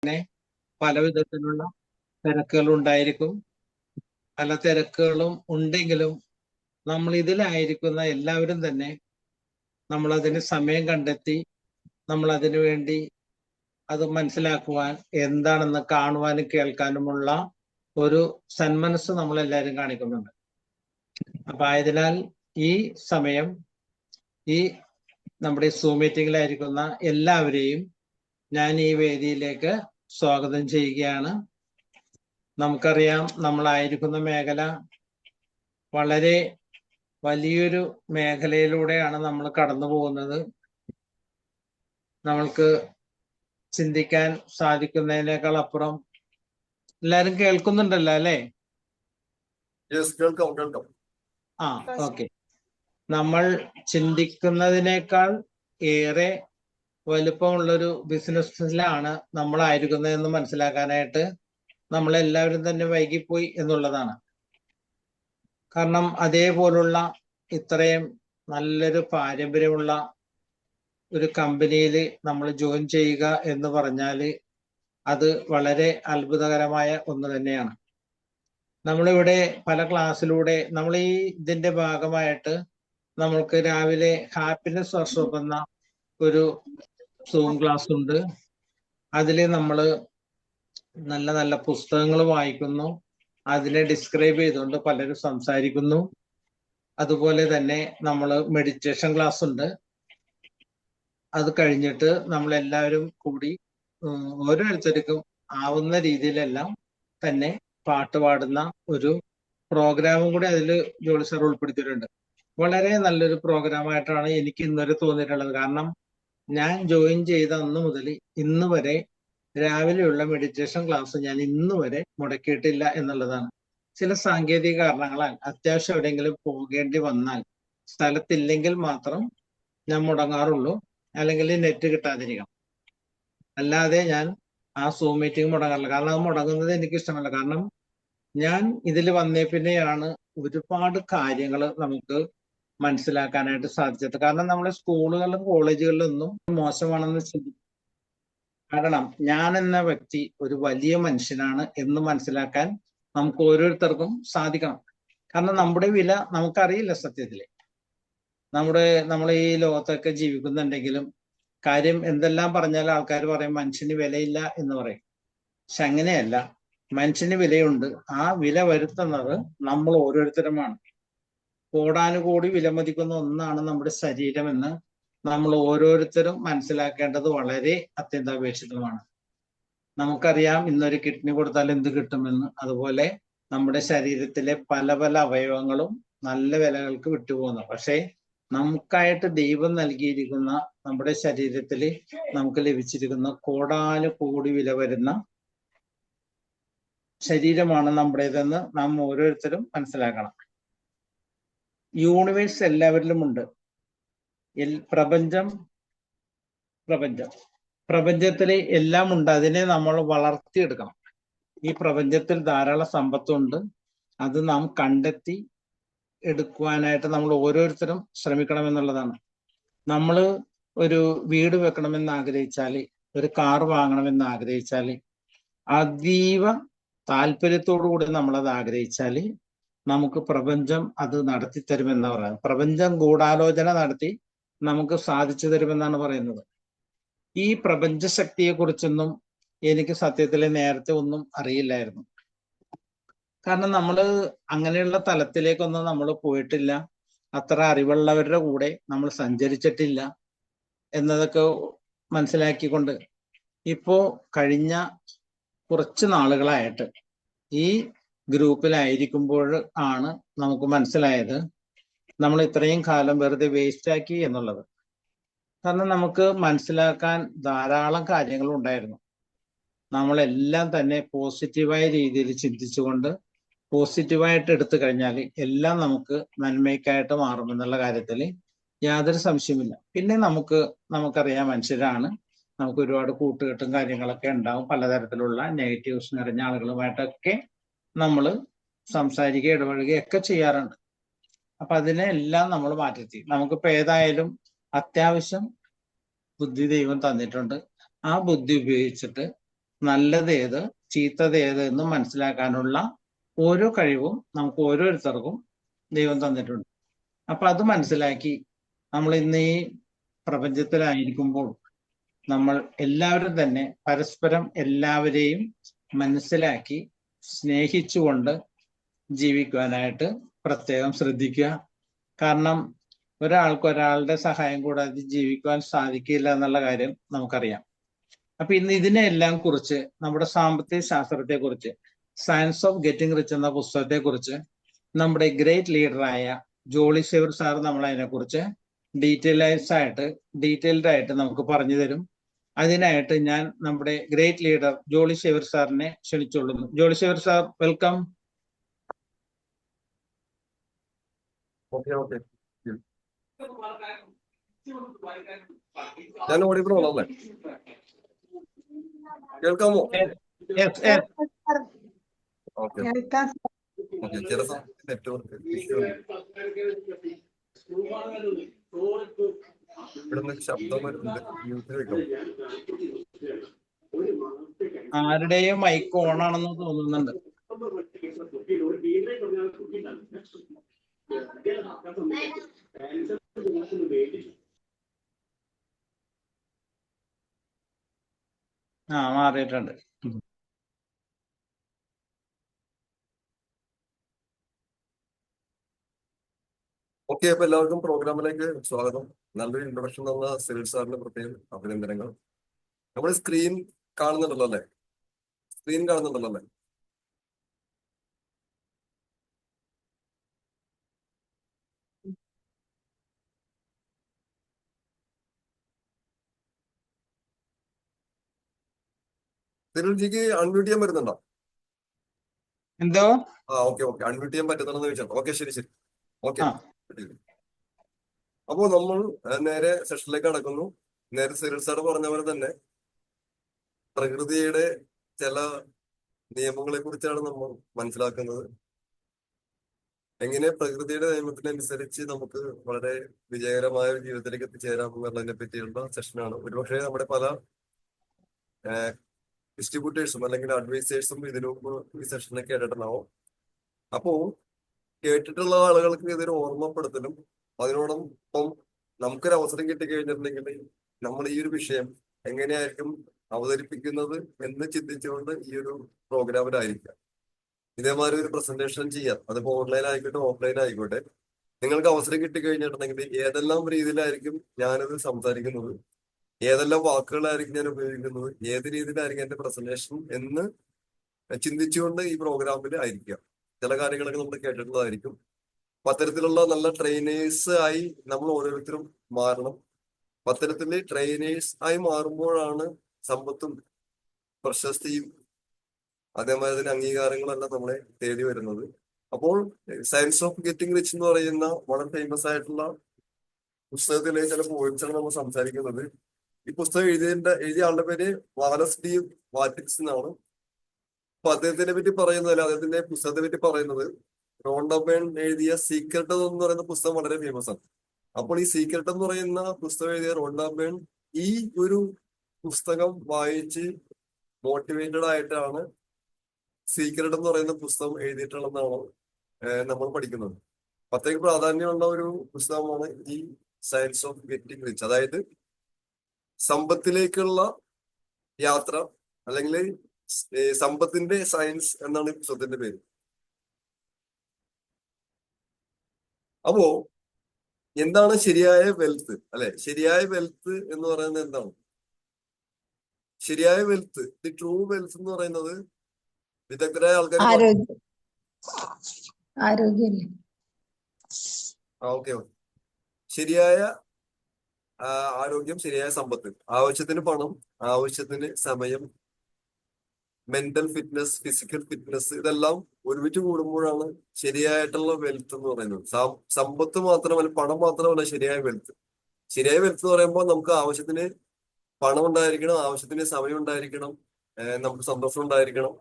തന്നെ പല വിധത്തിലുള്ള തിരക്കുകൾ ഉണ്ടായിരിക്കും. പല തിരക്കുകളും ഉണ്ടെങ്കിലും നമ്മൾ ഇതിലായിരിക്കുന്ന എല്ലാവരും തന്നെ നമ്മൾ അതിന് സമയം കണ്ടെത്തി നമ്മൾ അതിനു വേണ്ടി അത് മനസ്സിലാക്കുവാൻ, എന്താണെന്ന് കാണുവാനും കേൾക്കാനുമുള്ള ഒരു സന്മനസ് നമ്മൾ എല്ലാവരും കാണിക്കുന്നുണ്ട്. അപ്പൊ ആയതിനാൽ ഈ സമയം ഈ നമ്മുടെ സൂം മീറ്റിംഗിലായിരിക്കുന്ന എല്ലാവരെയും ഞാൻ ഈ വേദിയിലേക്ക് സ്വാഗതം ചെയ്യുകയാണ്. നമുക്കറിയാം, നമ്മളായിരിക്കുന്ന മേഖല വളരെ വലിയൊരു മേഖലയിലൂടെയാണ് നമ്മൾ കടന്നു പോകുന്നത്. നമ്മൾക്ക് ചിന്തിക്കാൻ സാധിക്കുന്നതിനേക്കാൾ അപ്പുറം എല്ലാരും കേൾക്കുന്നുണ്ടല്ലോ അല്ലേ? ആ, ഓക്കെ. നമ്മൾ ചിന്തിക്കുന്നതിനേക്കാൾ ഏറെ വലുപ്പമുള്ളൊരു ബിസിനസ്സിലാണ് നമ്മളായിരിക്കുന്നതെന്ന് മനസ്സിലാക്കാനായിട്ട് നമ്മളെല്ലാവരും തന്നെ വൈകിപ്പോയി എന്നുള്ളതാണ്. കാരണം അതേപോലുള്ള ഇത്രയും നല്ലൊരു പാരമ്പര്യമുള്ള ഒരു കമ്പനിയിൽ നമ്മൾ ജോയിൻ ചെയ്യുക എന്ന് പറഞ്ഞാൽ അത് വളരെ അത്ഭുതകരമായ ഒന്ന് തന്നെയാണ്. നമ്മളിവിടെ പല ക്ലാസ്സിലൂടെ നമ്മൾ ഈ ഇതിന്റെ ഭാഗമായിട്ട് നമ്മൾക്ക് രാവിലെ ഹാപ്പിനെസ് വർക്ക്ഷോപ്പ് എന്ന ഒരു സൂം ക്ലാസ് ഉണ്ട്. അതിൽ നമ്മൾ നല്ല നല്ല പുസ്തകങ്ങൾ വായിക്കുന്നു, അതിനെ ഡിസ്ക്രൈബ് ചെയ്തുകൊണ്ട് പലരും സംസാരിക്കുന്നു. അതുപോലെ തന്നെ നമ്മൾ മെഡിറ്റേഷൻ ക്ലാസ് ഉണ്ട്. അത് കഴിഞ്ഞിട്ട് നമ്മൾ എല്ലാവരും കൂടി ഓരോരുത്തർക്കും ആവുന്ന രീതിയിലെല്ലാം തന്നെ പാട്ട് പാടുന്ന ഒരു പ്രോഗ്രാമും കൂടി അതിൽ ജോളി സാർ ഉൾപ്പെടുത്തിയിട്ടുണ്ട്. വളരെ നല്ലൊരു പ്രോഗ്രാമായിട്ടാണ് എനിക്ക് ഇന്നുവരെ തോന്നിയിട്ടുള്ളത്. കാരണം ഞാൻ ജോയിൻ ചെയ്ത അന്ന് മുതൽ ഇന്ന് വരെ രാവിലെയുള്ള മെഡിറ്റേഷൻ ക്ലാസ് ഞാൻ ഇന്ന് വരെ മുടക്കിയിട്ടില്ല എന്നുള്ളതാണ്. ചില സാങ്കേതിക കാരണങ്ങളാൽ അത്യാവശ്യം എവിടെയെങ്കിലും പോകേണ്ടി വന്നാൽ സ്ഥലത്തില്ലെങ്കിൽ മാത്രം ഞാൻ മുടങ്ങാറുള്ളൂ, അല്ലെങ്കിൽ നെറ്റ് കിട്ടാതിരിക്കണം. അല്ലാതെ ഞാൻ ആ സൂം മീറ്റിംഗ് മുടങ്ങാറില്ല. കാരണം അത് മുടങ്ങുന്നത് എനിക്ക് ഇഷ്ടമല്ല. കാരണം ഞാൻ ഇതിൽ വന്നേ പിന്നെയാണ് ഒരുപാട് കാര്യങ്ങൾ നമുക്ക് മനസ്സിലാക്കാനായിട്ട് സാധിച്ചത്. കാരണം നമ്മുടെ സ്കൂളുകളിലും കോളേജുകളിലൊന്നും മോശമാണെന്ന് ചിന്തിക്കും. കാരണം ഞാൻ എന്ന വ്യക്തി ഒരു വലിയ മനുഷ്യനാണ് എന്ന് മനസ്സിലാക്കാൻ നമുക്ക് ഓരോരുത്തർക്കും സാധിക്കണം. കാരണം നമ്മുടെ വില നമുക്കറിയില്ല. സത്യത്തില് നമ്മൾ ഈ ലോകത്തൊക്കെ ജീവിക്കുന്നുണ്ടെങ്കിലും കാര്യം എന്തെല്ലാം പറഞ്ഞാലും ആൾക്കാർ പറയും മനുഷ്യന് വിലയില്ല എന്ന് പറയും. പക്ഷെ അങ്ങനെയല്ല, മനുഷ്യന് വിലയുണ്ട്. ആ വില വരുത്തുന്നത് നമ്മൾ ഓരോരുത്തരുമാണ്. കോടാനുകോടി വിലമതിക്കുന്ന ഒന്നാണ് നമ്മുടെ ശരീരമെന്ന് നമ്മൾ ഓരോരുത്തരും മനസ്സിലാക്കേണ്ടത് വളരെ അത്യന്താപേക്ഷിതമാണ്. നമുക്കറിയാം ഇന്നൊരു കിഡ്നി കൊടുത്താൽ എന്ത് കിട്ടുമെന്ന്. അതുപോലെ നമ്മുടെ ശരീരത്തിലെ പല പല അവയവങ്ങളും നല്ല വിലകൾക്ക് വിട്ടുപോകുന്നു. പക്ഷേ നമുക്കായിട്ട് ദൈവം നൽകിയിരിക്കുന്ന നമ്മുടെ ശരീരത്തിൽ നമുക്ക് ലഭിച്ചിരിക്കുന്ന കോടാനുകോടി വില വരുന്ന ശരീരമാണ് നമ്മുടേതെന്ന് നാം ഓരോരുത്തരും മനസ്സിലാക്കണം. യൂണിവേഴ്സ് എല്ലാവരിലും ഉണ്ട്. പ്രപഞ്ചത്തിൽ എല്ലാം ഉണ്ട്. അതിനെ നമ്മൾ വളർത്തിയെടുക്കണം. ഈ പ്രപഞ്ചത്തിൽ ധാരാളം സമ്പത്തുണ്ട്. അത് നാം കണ്ടെത്തി എടുക്കുവാനായിട്ട് നമ്മൾ ഓരോരുത്തരും ശ്രമിക്കണം എന്നുള്ളതാണ്. നമ്മൾ ഒരു വീട് വെക്കണമെന്ന് ആഗ്രഹിച്ചാൽ, ഒരു കാർ വാങ്ങണമെന്ന് ആഗ്രഹിച്ചാൽ, അതീവ താല്പര്യത്തോടു കൂടി നമ്മളത് ആഗ്രഹിച്ചാൽ നമുക്ക് പ്രപഞ്ചം അത് നടത്തി തരുമെന്നാണ് പറയുന്നത്. പ്രപഞ്ചം ഗൂഢാലോചന നടത്തി നമുക്ക് സാധിച്ചു തരുമെന്നാണ് പറയുന്നത്. ഈ പ്രപഞ്ച ശക്തിയെ കുറിച്ചൊന്നും എനിക്ക് സത്യത്തിൽ നേരത്തെ ഒന്നും അറിയില്ലായിരുന്നു. കാരണം നമ്മൾ അങ്ങനെയുള്ള തലത്തിലേക്കൊന്നും നമ്മൾ പോയിട്ടില്ല. അത്ര അറിവുള്ളവരുടെ കൂടെ നമ്മൾ സഞ്ചരിച്ചിട്ടില്ല എന്നതൊക്കെ മനസ്സിലാക്കിക്കൊണ്ട് ഇപ്പോ കഴിഞ്ഞ കുറച്ച് നാളുകളായിട്ട് ഈ ഗ്രൂപ്പിലായിരിക്കുമ്പോൾ ആണ് നമുക്ക് മനസ്സിലായത് നമ്മൾ ഇത്രയും കാലം വെറുതെ വേസ്റ്റാക്കി എന്നുള്ളത്. കാരണം നമുക്ക് മനസ്സിലാക്കാൻ ധാരാളം കാര്യങ്ങൾ ഉണ്ടായിരുന്നു. നമ്മളെല്ലാം തന്നെ പോസിറ്റീവായ രീതിയിൽ ചിന്തിച്ചുകൊണ്ട് പോസിറ്റീവായിട്ട് എടുത്തു കഴിഞ്ഞാൽ എല്ലാം നമുക്ക് നന്മയ്ക്കായിട്ട് മാറുമെന്നുള്ള കാര്യത്തിൽ യാതൊരു സംശയമില്ല. പിന്നെ നമുക്കറിയാം, മനുഷ്യരാണ്, നമുക്ക് ഒരുപാട് കൂട്ടുകെട്ടും കാര്യങ്ങളൊക്കെ ഉണ്ടാവും. പലതരത്തിലുള്ള നെഗറ്റീവ്സ് നിറഞ്ഞ ആളുകളുമായിട്ടൊക്കെ നമ്മൾ സംസാരിക്കുക, ഇടപഴകുകയൊക്കെ ചെയ്യാറുണ്ട്. അപ്പൊ അതിനെല്ലാം നമ്മൾ മാറ്റി. നമുക്കിപ്പോ ഏതായാലും അത്യാവശ്യം ബുദ്ധി ദൈവം തന്നിട്ടുണ്ട്. ആ ബുദ്ധി ഉപയോഗിച്ചിട്ട് നല്ലത് ഏത് ചീത്തത് ഏത് എന്ന് മനസ്സിലാക്കാനുള്ള ഓരോ കഴിവും നമുക്ക് ഓരോരുത്തർക്കും ദൈവം തന്നിട്ടുണ്ട്. അപ്പൊ അത് മനസ്സിലാക്കി നമ്മൾ ഇന്ന് ഈ പ്രപഞ്ചത്തിലായിരിക്കുമ്പോൾ നമ്മൾ എല്ലാവരും തന്നെ പരസ്പരം എല്ലാവരെയും മനസ്സിലാക്കി സ്നേഹിച്ചുകൊണ്ട് ജീവിക്കുവാനായിട്ട് പ്രത്യേകം ശ്രദ്ധിക്കുക. കാരണം ഒരാൾക്ക് ഒരാളുടെ സഹായം കൂടാതെ ജീവിക്കുവാൻ സാധിക്കില്ല എന്നുള്ള കാര്യം നമുക്കറിയാം. അപ്പൊ ഇന്ന് ഇതിനെല്ലാം കുറിച്ച് നമ്മുടെ സാമ്പത്തിക ശാസ്ത്രത്തെ കുറിച്ച് സയൻസ് ഓഫ് ഗെറ്റിംഗ് റിച്ച് എന്ന പുസ്തകത്തെ കുറിച്ച് നമ്മുടെ ഗ്രേറ്റ് ലീഡറായ ജോളി സേവർ സാർ നമ്മളതിനെ കുറിച്ച് ഡീറ്റെയിൽഡ് ആയിട്ട് നമുക്ക് പറഞ്ഞു തരും. അതിനായിട്ട് ഞാൻ നമ്മുടെ ഗ്രേറ്റ് ലീഡർ ജോളി സേവർ സാറിനെ ക്ഷണിച്ചുകൊള്ളുന്നു. Jolly Xavier sir, welcome. ഞാൻ ഓടിപ്പോളല്ലേ, കേൾക്കാമോ? ചില നെറ്റ്വർക്ക് ഇവിടുന്ന് ശബ്ദം വരുന്നുണ്ട്. ആരുടെയും മൈക്ക് ഓൺ ആണെന്ന് തോന്നുന്നുണ്ട്. മാറിയിട്ടുണ്ട്. ഓക്കെ, അപ്പൊ എല്ലാവർക്കും പ്രോഗ്രാമിലേക്ക് സ്വാഗതം. നല്ലൊരു ഇൻട്രൊഡക്ഷൻ തന്ന സിവിൽ സാറിന് പ്രത്യേകം അഭിനന്ദനങ്ങൾ. നമ്മൾ സ്ക്രീൻ കാണുന്നുണ്ടല്ലോ അല്ലേ? സിനിൽജിക്ക് അൺമ്യൂട്ട് ചെയ്യാൻ പറ്റുന്നുണ്ടോ? എന്തോ? ഓക്കെ, അൺമ്യൂട്ട് ചെയ്യാൻ പറ്റുന്നുണ്ടെന്ന് ചോദിച്ചാൽ ഓക്കെ, ശരി. ഓക്കെ, അപ്പോ നമ്മൾ നേരെ സെഷനിലേക്ക് കടക്കുന്നു. നേരെ സിറിൽ സാർ പറഞ്ഞ പോലെ തന്നെ പ്രകൃതിയുടെ ചില നിയമങ്ങളെ കുറിച്ചാണ് നമ്മൾ മനസ്സിലാക്കുന്നത്. എങ്ങനെ പ്രകൃതിയുടെ നിയമത്തിനനുസരിച്ച് നമുക്ക് വളരെ വിജയകരമായ ഒരു ജീവിതത്തിലേക്ക് എത്തിച്ചേരാം എന്നുള്ളതിനെ പറ്റിയുള്ള സെഷനാണ്. ഒരുപക്ഷെ നമ്മുടെ പല ഡിസ്ട്രിബ്യൂട്ടേഴ്സും അല്ലെങ്കിൽ അഡ്വൈസേഴ്സും ഇതിനു മുമ്പ് ഈ സെഷനെ കേട്ടിട്ടുണ്ടാവും. അപ്പോ കേട്ടിട്ടുള്ള ആളുകൾക്ക് ഇതൊരു ഓർമ്മപ്പെടുത്തലും അതിനോടൊപ്പം നമുക്കൊരു അവസരം കിട്ടിക്കഴിഞ്ഞിട്ടുണ്ടെങ്കിൽ നമ്മൾ ഈ ഒരു വിഷയം എങ്ങനെയായിരിക്കും അവതരിപ്പിക്കുന്നത് എന്ന് ചിന്തിച്ചുകൊണ്ട് ഈ ഒരു പ്രോഗ്രാമിലായിരിക്കാം. ഇതേമാതിരി ഒരു പ്രസന്റേഷൻ ചെയ്യാം. അതിപ്പോ ഓൺലൈൻ ആയിക്കോട്ടെ ഓഫ്ലൈൻ ആയിക്കോട്ടെ, നിങ്ങൾക്ക് അവസരം കിട്ടിക്കഴിഞ്ഞിട്ടുണ്ടെങ്കിൽ ഏതെല്ലാം രീതിയിലായിരിക്കും ഞാനത് സംസാരിക്കുന്നത്, ഏതെല്ലാം വാക്കുകളായിരിക്കും ഞാൻ ഉപയോഗിക്കുന്നത്, ഏത് രീതിയിലായിരിക്കും എന്റെ പ്രസന്റേഷൻ എന്ന് ചിന്തിച്ചുകൊണ്ട് ഈ പ്രോഗ്രാമിൽ ആയിരിക്കാം. ചില കാര്യങ്ങളൊക്കെ നമ്മൾ കേട്ടിട്ടുള്ളതായിരിക്കും. അത്തരത്തിലുള്ള നല്ല ട്രെയിനേഴ്സ് ആയി നമ്മൾ ഓരോരുത്തരും മാറണം. അത്തരത്തില് ട്രെയിനേഴ്സ് ആയി മാറുമ്പോഴാണ് സമ്പത്തും പ്രശസ്തിയും അതേമാതിരി തന്നെ അംഗീകാരങ്ങളെല്ലാം നമ്മളെ തേടി വരുന്നത്. അപ്പോൾ സയൻസ് ഓഫ് ഗെറ്റിംഗ് റിച്ച് എന്ന് പറയുന്ന വളരെ ഫേമസ് ആയിട്ടുള്ള പുസ്തകത്തിലെ ചില പോയിന്റ്സാണ് നമ്മൾ സംസാരിക്കുന്നത്. ഈ പുസ്തകം എഴുതിയ ആളുടെ പേര് വാലസ് ഡി വാറ്റിക്സ് എന്നാണ്. അപ്പൊ അദ്ദേഹത്തിനെ പറ്റി പറയുന്നതല്ല, അദ്ദേഹത്തിന്റെ പുസ്തകത്തെ പറ്റി പറയുന്നത് റോണ്ട ബേൺ എഴുതിയ സീക്രട്ട് എന്ന് പറയുന്ന പുസ്തകം വളരെ ഫേമസ് ആണ്. അപ്പോൾ ഈ സീക്രട്ട് എന്ന് പറയുന്ന പുസ്തകം എഴുതിയ റോണ്ട ബേൺ ഈ ഒരു പുസ്തകം വായിച്ച് മോട്ടിവേറ്റഡ് ആയിട്ടാണ് സീക്രട്ട് എന്ന് പറയുന്ന പുസ്തകം എഴുതിയിട്ടുള്ളതെന്നാണ് നമ്മൾ പഠിക്കുന്നത്. അത്രയ്ക്ക് പ്രാധാന്യമുള്ള ഒരു പുസ്തകമാണ് ഈ സയൻസ് ഓഫ് ഗെറ്റിംഗ് റിച്ച്, അതായത് സമ്പത്തിലേക്കുള്ള യാത്ര, അല്ലെങ്കിൽ സമ്പത്തിന്റെ സയൻസ് എന്നാണ് ഈ പുസ്തകത്തിന്റെ പേര്. അപ്പോ എന്താണ് ശരിയായ വെൽത്ത്, അല്ലെ? ശരിയായ വെൽത്ത് എന്ന് പറയുന്നത് എന്താണ്? ശരിയായ വെൽത്ത്, ദി ട്രൂ വെൽത്ത് എന്ന് പറയുന്നത് വിദഗ്ധരായ ആൾക്കാർ ഓക്കെ, ശരിയായ ആരോഗ്യം, ശരിയായ സമ്പത്ത്, ആവശ്യത്തിന് പണം, ആവശ്യത്തിന് സമയം, മെന്റൽ ഫിറ്റ്നസ്, ഫിസിക്കൽ ഫിറ്റ്നസ്, ഇതെല്ലാം ഒരുമിച്ച് കൂടുമ്പോഴാണ് ശരിയായിട്ടുള്ള വെൽത്ത് എന്ന് പറയുന്നത്. സമ്പത്ത് മാത്രമല്ല, പണം മാത്രമല്ല ശരിയായ വെൽത്ത്. ശരിയായ വെൽത്ത് എന്ന് പറയുമ്പോൾ നമുക്ക് ആവശ്യത്തിന് പണം ഉണ്ടായിരിക്കണം, ആവശ്യത്തിന് സമയം ഉണ്ടായിരിക്കണം, നമുക്ക് സന്തോഷം ഉണ്ടായിരിക്കണം,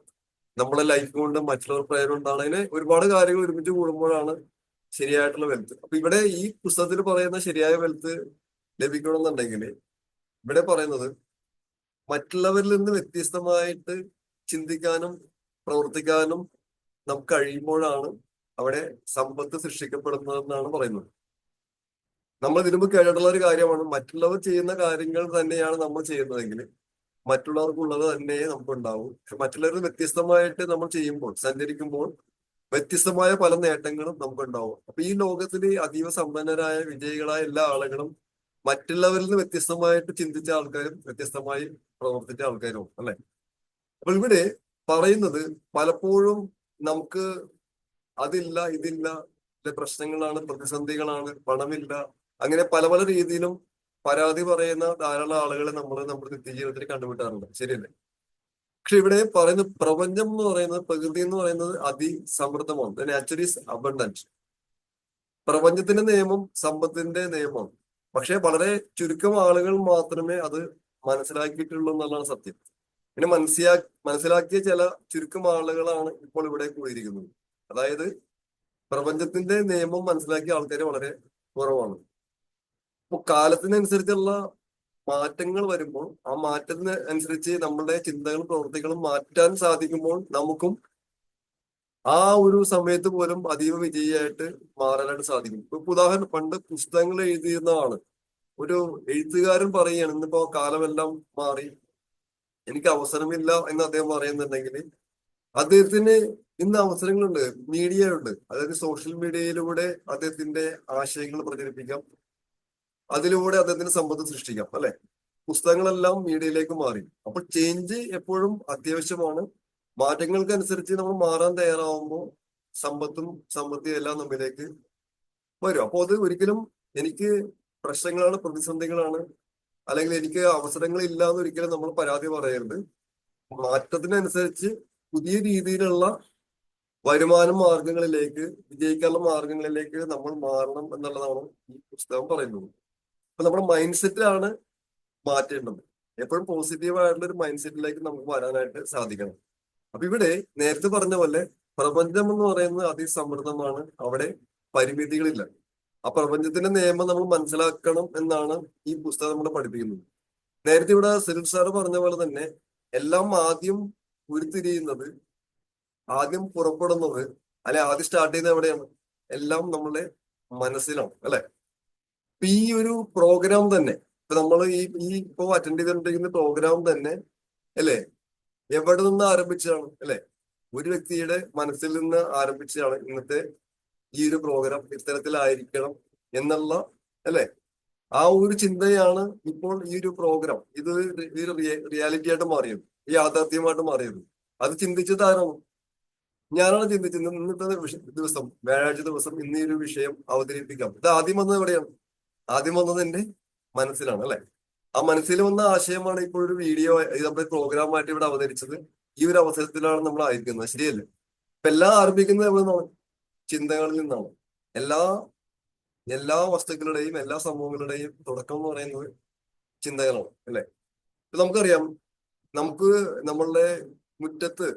നമ്മളെ ലൈഫ് കൊണ്ട് മറ്റുള്ളവർ പ്രയോജനം ഉണ്ടാകണം. അതിന് ഒരുപാട് കാര്യങ്ങൾ ഒരുമിച്ച് കൂടുമ്പോഴാണ് ശരിയായിട്ടുള്ള വെൽത്ത്. അപ്പൊ ഇവിടെ ഈ പുസ്തകത്തിൽ പറയുന്ന ശരിയായ വെൽത്ത് ലഭിക്കണമെന്നുണ്ടെങ്കിൽ ഇവിടെ പറയുന്നത് മറ്റുള്ളവരിൽ നിന്ന് വ്യത്യസ്തമായിട്ട് ചിന്തിക്കാനും പ്രവർത്തിക്കാനും നമുക്ക് കഴിയുമ്പോഴാണ് അവിടെ സമ്പത്ത് സൃഷ്ടിക്കപ്പെടുന്നതെന്നാണ് പറയുന്നത്. നമ്മൾ ഇതിനു മുമ്പ് കേട്ടിട്ടുള്ള ഒരു കാര്യമാണ്, മറ്റുള്ളവർ ചെയ്യുന്ന കാര്യങ്ങൾ തന്നെയാണ് നമ്മൾ ചെയ്യുന്നതെങ്കിൽ മറ്റുള്ളവർക്കുള്ളത് തന്നെ നമുക്കുണ്ടാവും. പക്ഷെ മറ്റുള്ളവർ വ്യത്യസ്തമായിട്ട് നമ്മൾ ചെയ്യുമ്പോൾ, സഞ്ചരിക്കുമ്പോൾ വ്യത്യസ്തമായ പല നേട്ടങ്ങളും നമുക്കുണ്ടാവും. അപ്പൊ ഈ ലോകത്തില് അതീവ സമ്പന്നരായ വിജയികളായ എല്ലാ ആളുകളും മറ്റുള്ളവരിൽ നിന്ന് വ്യത്യസ്തമായിട്ട് ചിന്തിച്ച ആൾക്കാരും വ്യത്യസ്തമായി പ്രവർത്തിച്ച ആൾക്കാരും അല്ലെ. അപ്പൊ ഇവിടെ പറയുന്നത് പലപ്പോഴും നമുക്ക് അതില്ല ഇതില്ല, പ്രശ്നങ്ങളാണ്, പ്രതിസന്ധികളാണ്, പണമില്ല, അങ്ങനെ പല പല രീതിയിലും പരാതി പറയുന്ന ധാരാളം ആളുകളെ നമ്മുടെ നിത്യജീവിതത്തിൽ കണ്ടുപിട്ടാറുണ്ട്, ശരിയല്ലേ? പക്ഷെ ഇവിടെ പറയുന്നത് പ്രപഞ്ചം എന്ന് പറയുന്നത്, പ്രകൃതി എന്ന് പറയുന്നത് അതിസമൃദ്ധമാണ്. Nature is abundant. പ്രപഞ്ചത്തിന്റെ നിയമം സമ്പത്തിന്റെ നിയമമാണ്. പക്ഷെ വളരെ ചുരുക്കം ആളുകൾ മാത്രമേ അത് മനസ്സിലാക്കിയിട്ടുള്ളൂ എന്നുള്ളതാണ് സത്യം. പിന്നെ മനസ്സിലാക്കിയ ചില ചുരുക്കം ആളുകളാണ് ഇപ്പോൾ ഇവിടെ കൂടിയിരിക്കുന്നത്. അതായത് പ്രപഞ്ചത്തിന്റെ നിയമം മനസ്സിലാക്കിയ ആൾക്കാർ വളരെ കുറവാണ്. അപ്പൊ കാലത്തിനനുസരിച്ചുള്ള മാറ്റങ്ങൾ വരുമ്പോൾ ആ മാറ്റത്തിന് അനുസരിച്ച് നമ്മളുടെ ചിന്തകളും പ്രവൃത്തികളും മാറ്റാൻ സാധിക്കുമ്പോൾ നമുക്കും ആ ഒരു സമയത്ത് പോലും അതീവ വിജയിയായിട്ട് മാറാനായിട്ട് സാധിക്കും. ഇപ്പൊ ഉദാഹരണം, പണ്ട് പുസ്തകങ്ങൾ എഴുതിയിരുന്നതാണ് ഒരു എഴുത്തുകാരൻ പറയുകയാണ്, ഇന്നിപ്പോ കാലമെല്ലാം മാറി, എനിക്ക് അവസരമില്ല എന്ന് അദ്ദേഹം പറയുന്നുണ്ടെങ്കിൽ അദ്ദേഹത്തിന് ഇന്ന് അവസരങ്ങളുണ്ട്, മീഡിയ ഉണ്ട്. അതായത് സോഷ്യൽ മീഡിയയിലൂടെ അദ്ദേഹത്തിന്റെ ആശയങ്ങൾ പ്രചരിപ്പിക്കാം, അതിലൂടെ അദ്ദേഹത്തിന് സമ്പത്ത് സൃഷ്ടിക്കാം അല്ലെ. പുസ്തകങ്ങളെല്ലാം മീഡിയയിലേക്ക് മാറി. അപ്പോൾ ചേഞ്ച് എപ്പോഴും അത്യാവശ്യമാണ്. മാറ്റങ്ങൾക്കനുസരിച്ച് നമ്മൾ മാറാൻ തയ്യാറാവുമ്പോൾ സമ്പത്തും എല്ലാം നമ്മിലേക്ക് വരും. അപ്പോൾ അത് ഒരിക്കലും എനിക്ക് പ്രശ്നങ്ങളാണ്, പ്രതിസന്ധികളാണ്, അല്ലെങ്കിൽ എനിക്ക് അവസരങ്ങൾ ഇല്ല എന്ന് ഒരിക്കലും നമ്മൾ പരാതി പറയരുത്. മാറ്റത്തിനനുസരിച്ച് പുതിയ രീതിയിലുള്ള വരുമാന മാർഗങ്ങളിലേക്ക്, വിജയിക്കാനുള്ള മാർഗങ്ങളിലേക്ക് നമ്മൾ മാറണം എന്നുള്ളതാണ് ഈ പുസ്തകം പറയുന്നത്. അപ്പൊ നമ്മുടെ മൈൻഡ് സെറ്റിലാണ് മാറ്റേണ്ടത്. എപ്പോഴും പോസിറ്റീവ് ആയിട്ടുള്ള ഒരു മൈൻഡ് സെറ്റിലേക്ക് നമുക്ക് വരാനായിട്ട് സാധിക്കണം. അപ്പൊ ഇവിടെ നേരത്തെ പറഞ്ഞ പോലെ പ്രപഞ്ചം എന്ന് പറയുന്നത് അതിസമൃദ്ധമാണ്, അവിടെ പരിമിതികളില്ല. ആ പ്രപഞ്ചത്തിന്റെ നിയമം നമ്മൾ മനസ്സിലാക്കണം എന്നാണ് ഈ പുസ്തകം നമ്മളെ പഠിപ്പിക്കുന്നത്. നേരത്തെ ഇവിടെ സിൽവ് സാറ് പറഞ്ഞ പോലെ തന്നെ എല്ലാം ആദ്യം ഉരുത്തിരിയുന്നത്, ആദ്യം പുറപ്പെടുന്നത്, അല്ലെ ആദ്യം സ്റ്റാർട്ട് ചെയ്യുന്നത് എവിടെയാണ്? എല്ലാം നമ്മുടെ മനസ്സിലാണ് അല്ലെ. ഇപ്പൊ ഈ ഒരു പ്രോഗ്രാം തന്നെ, ഇപ്പൊ നമ്മൾ ഇപ്പോ അറ്റൻഡ് ചെയ്തിട്ടുണ്ടെങ്കിൽ പ്രോഗ്രാം തന്നെ അല്ലെ എവിടെ നിന്ന് ആരംഭിച്ചതാണ് അല്ലെ? ഒരു വ്യക്തിയുടെ മനസ്സിൽ നിന്ന് ആരംഭിച്ചതാണ് ഇന്നത്തെ ഈ ഒരു പ്രോഗ്രാം ഇത്തരത്തിലായിരിക്കണം എന്നുള്ള അല്ലെ ആ ഒരു ചിന്തയാണ് ഇപ്പോൾ ഈ ഒരു പ്രോഗ്രാം ഇത് റിയാലിറ്റി ആയിട്ട് മാറിയത്, ഈ യാഥാർത്ഥ്യമായിട്ട് മാറിയത്. അത് ചിന്തിച്ചത് ആരാണ്? ഞാനാണ് ചിന്തിച്ചത്. ഇന്നത്തെ ദിവസം, വ്യാഴാഴ്ച ദിവസം, ഇന്ന് ഈ ഒരു വിഷയം അവതരിപ്പിക്കാം. ഇത് ആദ്യം വന്നത് എവിടെയാണ്? ആദ്യം വന്നത് എന്റെ മനസ്സിലാണ് അല്ലെ. ആ മനസ്സിൽ വന്ന ആശയമാണ് ഇപ്പോൾ ഒരു വീഡിയോ നമ്മുടെ പ്രോഗ്രാമായിട്ട് ഇവിടെ അവതരിച്ചത്. ഈ ഒരു അവസരത്തിലാണ് നമ്മൾ ആയിരിക്കുന്നത്, ശരിയല്ലേ? ഇപ്പൊ എല്ലാം ആരംഭിക്കുന്നത് എവിടെ നിന്നാണ്? ചിന്തകളിൽ നിന്നാണ്. എല്ലാ വസ്തുക്കളുടെയും എല്ലാ സംഭവങ്ങളുടെയും തുടക്കം എന്ന് പറയുന്നത് ചിന്തകളാണ് അല്ലെ. ഇപ്പൊ നമുക്കറിയാം, നമുക്ക് നമ്മളുടെ മുറ്റത്ത്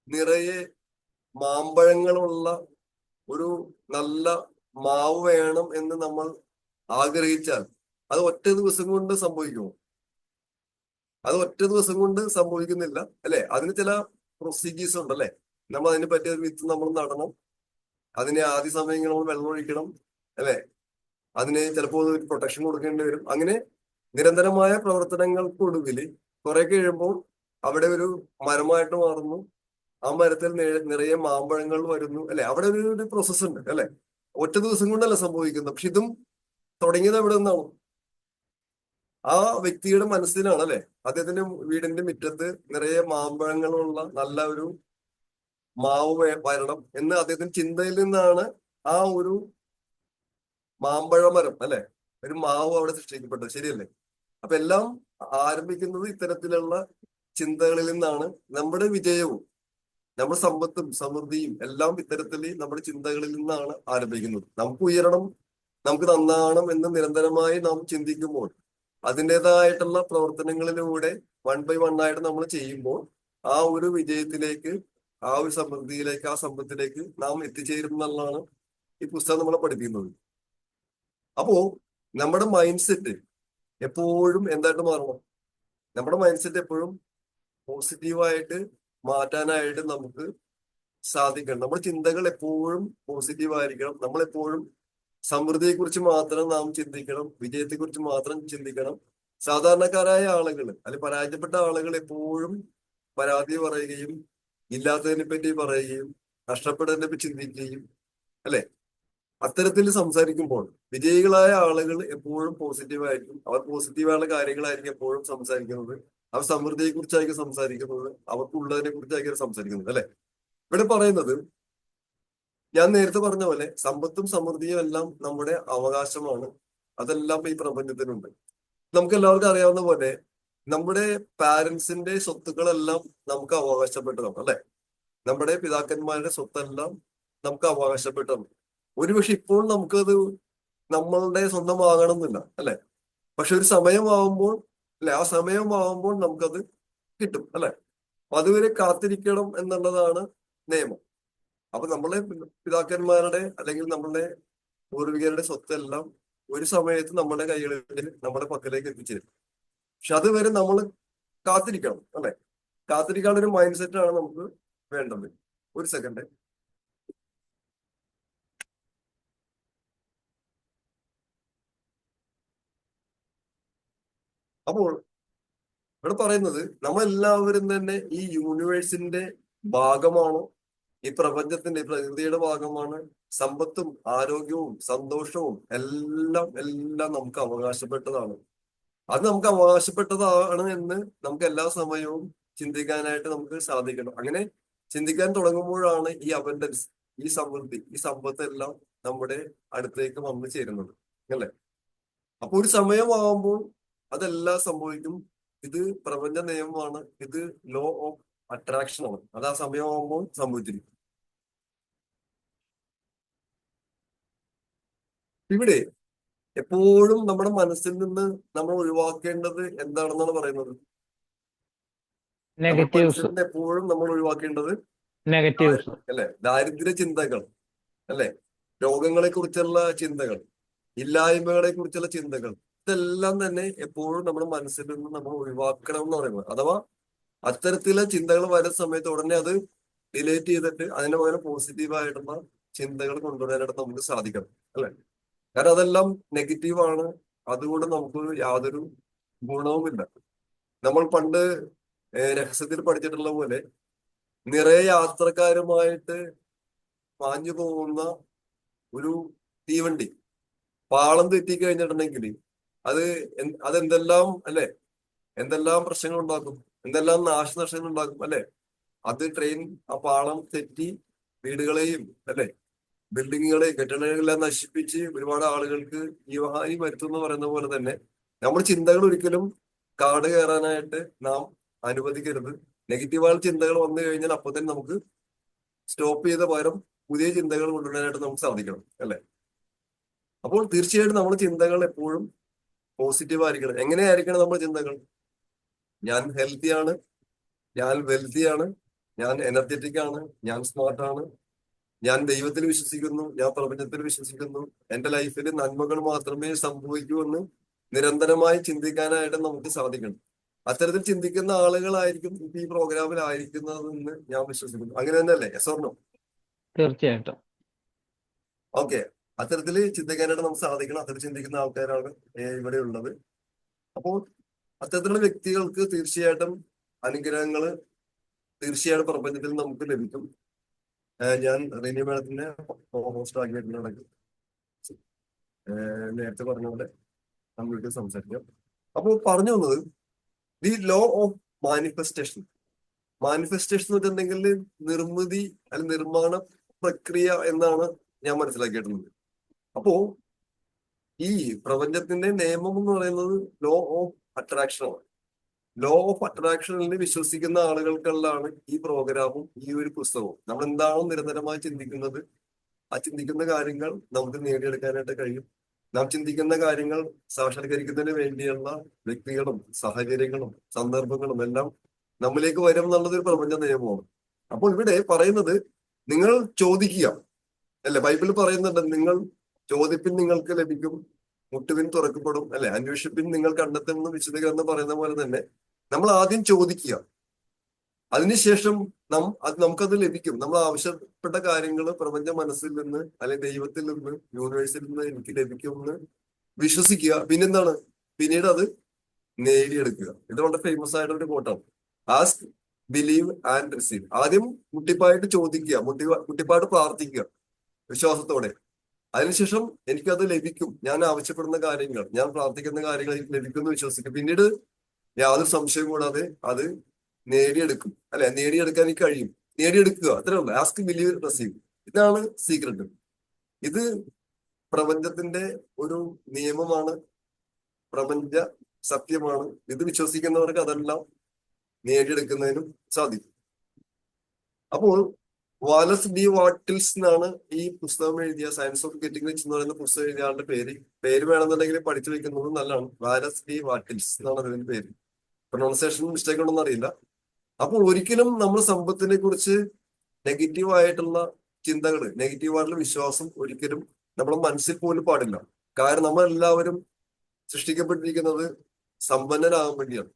നിറയെ മാമ്പഴങ്ങളുള്ള ഒരു നല്ല മാവ് വേണം എന്ന് നമ്മൾ ആഗ്രഹിച്ചാൽ അത് ഒറ്റ ദിവസം കൊണ്ട് സംഭവിക്കുമോ? അത് ഒറ്റ ദിവസം കൊണ്ട് സംഭവിക്കുന്നില്ല അല്ലെ. അതിന് ചില പ്രൊസീജിയേഴ്സ് ഉണ്ട് അല്ലെ. നമ്മൾ അതിനെ പറ്റിയ ഒരു വിത്ത് നമ്മൾ നടണം, അതിനെ ആദ്യ സമയങ്ങളിൽ നമ്മൾ വെള്ളം ഒഴിക്കണം അല്ലെ, അതിന് ചിലപ്പോൾ ഒരു പ്രൊട്ടക്ഷൻ കൊടുക്കേണ്ടി വരും. അങ്ങനെ നിരന്തരമായ പ്രവർത്തനങ്ങൾക്കൊടുവിൽ കുറെ കഴിയുമ്പോൾ അവിടെ ഒരു മരമായിട്ട് മാറുന്നു, ആ മരത്തിൽ നിറയെ മാമ്പഴങ്ങൾ വരുന്നു അല്ലെ. അവിടെ ഒരു പ്രോസസ് ഉണ്ട് അല്ലെ. ഒറ്റ ദിവസം കൊണ്ടല്ല സംഭവിക്കുന്നത്. പക്ഷെ ഇതും തുടങ്ങിയത് എവിടെ നിന്നാണ്? ആ വ്യക്തിയുടെ മനസ്സിലാണ് അല്ലെ. അദ്ദേഹത്തിന്റെ വീടിന്റെ മുറ്റത്ത് നിറയെ മാമ്പഴങ്ങളുള്ള നല്ല ഒരു മാവ് വരണം എന്ന് അദ്ദേഹത്തിന്റെ ചിന്തയിൽ നിന്നാണ് ആ ഒരു മാമ്പഴ മരം അല്ലെ, ഒരു മാവ് അവിടെ സൃഷ്ടിക്കപ്പെട്ടത്, ശരിയല്ലേ? അപ്പൊ എല്ലാം ആരംഭിക്കുന്നത് ഇത്തരത്തിലുള്ള ചിന്തകളിൽ നിന്നാണ്. നമ്മുടെ വിജയവും നമ്മുടെ സമ്പത്തും സമൃദ്ധിയും എല്ലാം ഇത്തരത്തിൽ നമ്മുടെ ചിന്തകളിൽ നിന്നാണ് ആരംഭിക്കുന്നത്. നമുക്ക് ഉയരണം, നമുക്ക് നന്നാകണം എന്ന് നിരന്തരമായി നാം ചിന്തിക്കുമ്പോൾ അതിൻ്റെതായിട്ടുള്ള പ്രവർത്തനങ്ങളിലൂടെ വൺ ബൈ വൺ ആയിട്ട് നമ്മൾ ചെയ്യുമ്പോൾ ആ ഒരു വിജയത്തിലേക്ക്, ആ ഒരു സമൃദ്ധിയിലേക്ക്, ആ സമ്പത്തിലേക്ക് നാം എത്തിച്ചേരും എന്നുള്ളതാണ് ഈ പുസ്തകം നമ്മളെ പഠിപ്പിക്കുന്നത്. അപ്പോ നമ്മുടെ മൈൻഡ് സെറ്റ് എപ്പോഴും എന്തായിട്ട് മാറണം? നമ്മുടെ മൈൻഡ് സെറ്റ് എപ്പോഴും പോസിറ്റീവായിട്ട് മാറ്റാനായിട്ട് നമുക്ക് സാധിക്കണം. നമ്മുടെ ചിന്തകൾ എപ്പോഴും പോസിറ്റീവ് ആയിരിക്കണം. നമ്മളെപ്പോഴും സമൃദ്ധിയെക്കുറിച്ച് മാത്രം നാം ചിന്തിക്കണം, വിജയത്തെക്കുറിച്ച് മാത്രം ചിന്തിക്കണം. സാധാരണക്കാരായ ആളുകൾ അല്ലെങ്കിൽ പരാജയപ്പെട്ട ആളുകൾ എപ്പോഴും പരാതി പറയുകയും ഇല്ലാത്തതിനെ പറ്റി പറയുകയും നഷ്ടപ്പെട്ടതിനെ പറ്റി ചിന്തിക്കുകയും അല്ലെ, അത്തരത്തിൽ സംസാരിക്കുമ്പോൾ വിജയികളായ ആളുകൾ എപ്പോഴും പോസിറ്റീവ് ആയിരിക്കും. അവർ പോസിറ്റീവായുള്ള കാര്യങ്ങളായിരിക്കും എപ്പോഴും സംസാരിക്കുന്നത്. അവർ സമൃദ്ധിയെ കുറിച്ചായിരിക്കും സംസാരിക്കുന്നത്, അവർക്കുള്ളതിനെ കുറിച്ചായിരിക്കും സംസാരിക്കുന്നത് അല്ലെ. ഇവിടെ പറയുന്നത് ഞാൻ നേരത്തെ പറഞ്ഞ പോലെ സമ്പത്തും സമൃദ്ധിയും എല്ലാം നമ്മുടെ അവകാശമാണ്. അതെല്ലാം ഈ പ്രപഞ്ചത്തിനുണ്ട്. നമുക്ക് എല്ലാവർക്കും അറിയാവുന്ന പോലെ നമ്മുടെ പാരന്റ്സിന്റെ സ്വത്തുക്കളെല്ലാം നമുക്ക് അവകാശപ്പെട്ടതാണ് അല്ലെ. നമ്മുടെ പിതാക്കന്മാരുടെ സ്വത്തെല്ലാം നമുക്ക് അവകാശപ്പെട്ടതാണ്. ഒരുപക്ഷെ ഇപ്പോൾ നമുക്കത് നമ്മളുടെ സ്വന്തമാകണമെന്നില്ല അല്ലെ. പക്ഷെ ഒരു സമയമാവുമ്പോൾ അല്ലെ, ആ സമയമാവുമ്പോൾ നമുക്കത് കിട്ടും അല്ലെ. അതുവരെ കാത്തിരിക്കണം എന്നുള്ളതാണ് നിയമം. അപ്പൊ നമ്മളെ പിതാക്കന്മാരുടെ അല്ലെങ്കിൽ നമ്മളുടെ പൂർവികരുടെ സ്വത്തെല്ലാം ഒരു സമയത്ത് നമ്മുടെ കൈകളിൽ നമ്മുടെ പക്കലേക്ക് എത്തിച്ചേരും. പക്ഷെ അതുവരെ നമ്മൾ കാത്തിരിക്കണം അല്ലെ. കാത്തിരിക്കാനുള്ള ഒരു മൈൻഡ് സെറ്റ് ആണ് നമുക്ക് വേണ്ടത്. ഒരു സെക്കൻഡ്. അപ്പോൾ ഇവിടെ പറയുന്നത് നമ്മളെല്ലാവരും തന്നെ ഈ യൂണിവേഴ്സിന്റെ ഭാഗമാണോ, ഈ പ്രപഞ്ചത്തിന്റെ പ്രകൃതിയുടെ ഭാഗമാണ്. സമ്പത്തും ആരോഗ്യവും സന്തോഷവും എല്ലാം എല്ലാം നമുക്ക് അവകാശപ്പെട്ടതാണ്. അത് നമുക്ക് അവകാശപ്പെട്ടതാണ് എന്ന് നമുക്ക് എല്ലാ സമയവും ചിന്തിക്കാനായിട്ട് നമുക്ക് സാധിക്കണം. അങ്ങനെ ചിന്തിക്കാൻ തുടങ്ങുമ്പോഴാണ് ഈ അബൻഡൻസ്, ഈ സമൃദ്ധി, ഈ സമ്പത്ത് എല്ലാം നമ്മുടെ അടുത്തേക്ക് വന്നു ചേരുന്നത് അല്ലെ. അപ്പൊ ഒരു സമയമാകുമ്പോൾ അതെല്ലാം സംഭവിക്കും. ഇത് പ്രപഞ്ച നിയമമാണ്. ഇത് ലോ ഓഫ് അട്രാക്ഷൻ ആണ്. അത് ആ സമയമാകുമ്പോൾ സംഭവിച്ചിരിക്കും. ഇവിടെ എപ്പോഴും നമ്മുടെ മനസ്സിൽ നിന്ന് നമ്മൾ ഒഴിവാക്കേണ്ടത് എന്താണെന്നാണ് പറയുന്നത്? നമ്മുടെ മനസ്സിൽ നിന്ന് എപ്പോഴും നമ്മൾ ഒഴിവാക്കേണ്ടത് നെഗറ്റീവ്സ് അല്ലെ, ദാരിദ്ര്യ ചിന്തകൾ അല്ലെ, രോഗങ്ങളെ കുറിച്ചുള്ള ചിന്തകൾ, ഇല്ലായ്മകളെ കുറിച്ചുള്ള ചിന്തകൾ, ഇതെല്ലാം തന്നെ എപ്പോഴും നമ്മുടെ മനസ്സിൽ നിന്ന് നമ്മൾ ഒഴിവാക്കണം എന്ന് പറയുന്നത്. അഥവാ അത്തരത്തിലെ ചിന്തകൾ വരുന്ന സമയത്ത് ഉടനെ അത് ഡിലേറ്റ് ചെയ്തിട്ട് അതിന് പകരം പോസിറ്റീവായിട്ടുള്ള ചിന്തകൾ കൊണ്ടുവരാനായിട്ട് നമുക്ക് സാധിക്കണം അല്ലെ. കാരണം അതെല്ലാം നെഗറ്റീവാണ്. അതുകൊണ്ട് നമുക്ക് യാതൊരു ഗുണവുമില്ല. നമ്മൾ പണ്ട് രഹസ്യത്തിൽ പഠിച്ചിട്ടുള്ള പോലെ നിറയെ യാത്രക്കാരുമായിട്ട് പാഞ്ഞു പോകുന്ന ഒരു തീവണ്ടി പാളം തെറ്റിക്കഴിഞ്ഞിട്ടുണ്ടെങ്കിൽ അതെന്തെല്ലാം അല്ലെ, എന്തെല്ലാം പ്രശ്നങ്ങൾ ഉണ്ടാക്കും, എന്തെല്ലാം നാശനഷ്ടങ്ങൾ ഉണ്ടാക്കും അല്ലെ. അത് ട്രെയിൻ ആ പാളം തെറ്റി വീടുകളെയും അല്ലെ, ബിൽഡിങ്ങുകളെയും കെട്ടിടങ്ങളെല്ലാം നശിപ്പിച്ച് ഒരുപാട് ആളുകൾക്ക് ജീവഹാനി വരുത്തുമെന്ന് പറയുന്ന പോലെ തന്നെ നമ്മുടെ ചിന്തകൾ ഒരിക്കലും കാട് കയറാനായിട്ട് നാം അനുവദിക്കരുത്. നെഗറ്റീവായ ചിന്തകൾ വന്നു കഴിഞ്ഞാൽ അപ്പൊ തന്നെ നമുക്ക് സ്റ്റോപ്പ് ചെയ്ത പകരം പുതിയ ചിന്തകൾ കൊണ്ടുവരാനായിട്ട് നമുക്ക് സാധിക്കണം അല്ലെ. അപ്പോൾ തീർച്ചയായിട്ടും നമ്മുടെ ചിന്തകൾ എപ്പോഴും പോസിറ്റീവ് ആയിരിക്കണം. എങ്ങനെയായിരിക്കണം നമ്മുടെ ചിന്തകൾ? ഞാൻ ഹെൽത്തി ആണ്, ഞാൻ വെൽത്തി ആണ്, ഞാൻ എനർജറ്റിക് ആണ്, ഞാൻ സ്മാർട്ട് ആണ്, ഞാൻ ദൈവത്തിൽ വിശ്വസിക്കുന്നു, ഞാൻ പ്രപഞ്ചത്തിൽ വിശ്വസിക്കുന്നു, എന്റെ ലൈഫിൽ നന്മകൾ മാത്രമേ സംഭവിക്കൂ എന്ന് നിരന്തരമായി ചിന്തിക്കാനായിട്ട് നമുക്ക് സാധിക്കണം. അത്തരത്തിൽ ചിന്തിക്കുന്ന ആളുകളായിരിക്കും ഈ പ്രോഗ്രാമിൽ ആയിരിക്കുന്നതെന്ന് ഞാൻ വിശ്വസിക്കുന്നു. അങ്ങനെ തന്നെയല്ലേ? Yes or no? തീർച്ചയായിട്ടും. ഓക്കെ, അത്തരത്തിൽ ചിന്തിക്കാനായിട്ട് നമുക്ക് സാധിക്കണം. അത്തരത്തിൽ ചിന്തിക്കുന്ന ആൾക്കാരാണ് ഇവിടെ ഉള്ളത്. അപ്പോൾ അത്തരത്തിലുള്ള വ്യക്തികൾക്ക് തീർച്ചയായിട്ടും അനുഗ്രഹങ്ങൾ തീർച്ചയായിട്ടും പ്രപഞ്ചത്തിൽ നമുക്ക് ലഭിക്കും. ഞാൻ റെനി മേഡത്തിനെ ഹോസ്റ്റ് ആക്കിയിട്ടുണ്ടെങ്കിൽ നേരത്തെ പറഞ്ഞ പോലെ നമ്മൾക്ക് സംസാരിക്കാം. അപ്പോൾ പറഞ്ഞു വന്നത് the law of manifestation. Manifestation എന്ന് വെച്ചിട്ടുണ്ടെങ്കിൽ നിർമ്മിതി അല്ലെങ്കിൽ നിർമ്മാണ പ്രക്രിയ എന്നാണ് ഞാൻ മനസ്സിലാക്കിയിട്ടുള്ളത്. അപ്പോ ഈ പ്രപഞ്ചത്തിന്റെ നിയമം എന്ന് പറയുന്നത് ലോ ഓഫ് അട്രാക്ഷൻ ആണ്. ലോ ഓഫ് അട്രാക്ഷനിൽ വിശ്വസിക്കുന്ന ആളുകൾക്കുള്ളതാണ് ഈ പ്രോഗ്രാമും ഈ ഒരു പുസ്തകവും. നമ്മൾ എന്താണോ നിരന്തരമായി ചിന്തിക്കുന്നത് ആ ചിന്തിക്കുന്ന കാര്യങ്ങൾ നമുക്ക് നേടിയെടുക്കാനായിട്ട് കഴിയും. നാം ചിന്തിക്കുന്ന കാര്യങ്ങൾ സാക്ഷാത്കരിക്കുന്നതിന് വേണ്ടിയുള്ള വ്യക്തികളും സാഹചര്യങ്ങളും സന്ദർഭങ്ങളും എല്ലാം നമ്മിലേക്ക് വരും എന്നുള്ളത് ഒരു പ്രപഞ്ച നിയമമാണ്. അപ്പോൾ ഇവിടെ പറയുന്നത് നിങ്ങൾ ചോദിക്കുക അല്ലെ. ബൈബിൾ പറയുന്നുണ്ട്, നിങ്ങൾ ചോദിപ്പിൻ നിങ്ങൾക്ക് ലഭിക്കും, മുട്ടുവിൻ തുറക്കപ്പെടും അല്ലെ, അന്വേഷിപ്പിൻ നിങ്ങൾ കണ്ടെത്തുമെന്ന് വിശുദ്ധ ഗ്രന്ഥം പറയുന്ന പോലെ തന്നെ നമ്മൾ ആദ്യം ചോദിക്കുക, അതിനുശേഷം നമുക്കത് ലഭിക്കും. നമ്മൾ ആവശ്യപ്പെട്ട കാര്യങ്ങൾ പ്രപഞ്ച മനസ്സിൽ നിന്ന് അല്ലെങ്കിൽ ദൈവത്തിൽ നിന്ന് യൂണിവേഴ്സിൽ നിന്ന് എനിക്ക് ലഭിക്കുമെന്ന് വിശ്വസിക്കുക. പിന്നെന്താണ്, പിന്നീട് അത് നേടിയെടുക്കുക. ഇത് വളരെ ഫേമസ് ആയിട്ടുള്ള ഒരു കോട്ടാണ്. Ask, believe and receive. ആദ്യം മുട്ടിപ്പായിട്ട് ചോദിക്കുക, മുട്ടിപ്പായിട്ട് പ്രാർത്ഥിക്കുക വിശ്വാസത്തോടെ. അതിനുശേഷം എനിക്കത് ലഭിക്കും. ഞാൻ ആവശ്യപ്പെടുന്ന കാര്യങ്ങൾ, ഞാൻ പ്രാർത്ഥിക്കുന്ന കാര്യങ്ങൾ എനിക്ക് ലഭിക്കുമെന്ന് വിശ്വസിക്കും. പിന്നീട് യാതൊരു സംശയം കൂടാതെ അത് നേടിയെടുക്കും. അല്ലെ, നേടിയെടുക്കാൻ എനിക്ക് കഴിയും. നേടിയെടുക്കുക, അത്രേ ഉള്ളൂ. Ask, believe, receive. ഇതാണ് സീക്രട്ട്. ഇത് പ്രപഞ്ചത്തിന്റെ ഒരു നിയമമാണ്, പ്രപഞ്ച സത്യമാണ്. ഇത് വിശ്വസിക്കുന്നവർക്ക് അതെല്ലാം നേടിയെടുക്കുന്നതിനും സാധിക്കും. അപ്പോൾ വാലസ് ഡി വാട്ടിൽസ് എന്നാണ് ഈ പുസ്തകം എഴുതിയ സയൻസ് ഓഫ് ഗെറ്റിംഗ് റിച്ച് എന്ന് പറയുന്ന പുസ്തകം എഴുതിയ ആളുടെ പേര് വേണമെന്നുണ്ടെങ്കിൽ പഠിച്ചു വെക്കുന്നത് നല്ലതാണ്. വാലസ് ഡി വാട്ടിൽസ് എന്നാണ് അതിന്റെ പേര്. പ്രൊണൗൺസിയേഷൻ മിസ്റ്റേക്ക് ഉണ്ടെന്ന് അറിയില്ല. അപ്പോൾ ഒരിക്കലും നമ്മൾ സമ്പത്തിനെ കുറിച്ച് നെഗറ്റീവായിട്ടുള്ള ചിന്തകൾ, നെഗറ്റീവായിട്ടുള്ള വിശ്വാസം ഒരിക്കലും നമ്മുടെ മനസ്സിൽ പോലും പാടില്ല. കാരണം നമ്മളെല്ലാവരും സൃഷ്ടിക്കപ്പെട്ടിരിക്കുന്നത് സമ്പന്നരാകാൻ വേണ്ടിയാണ്.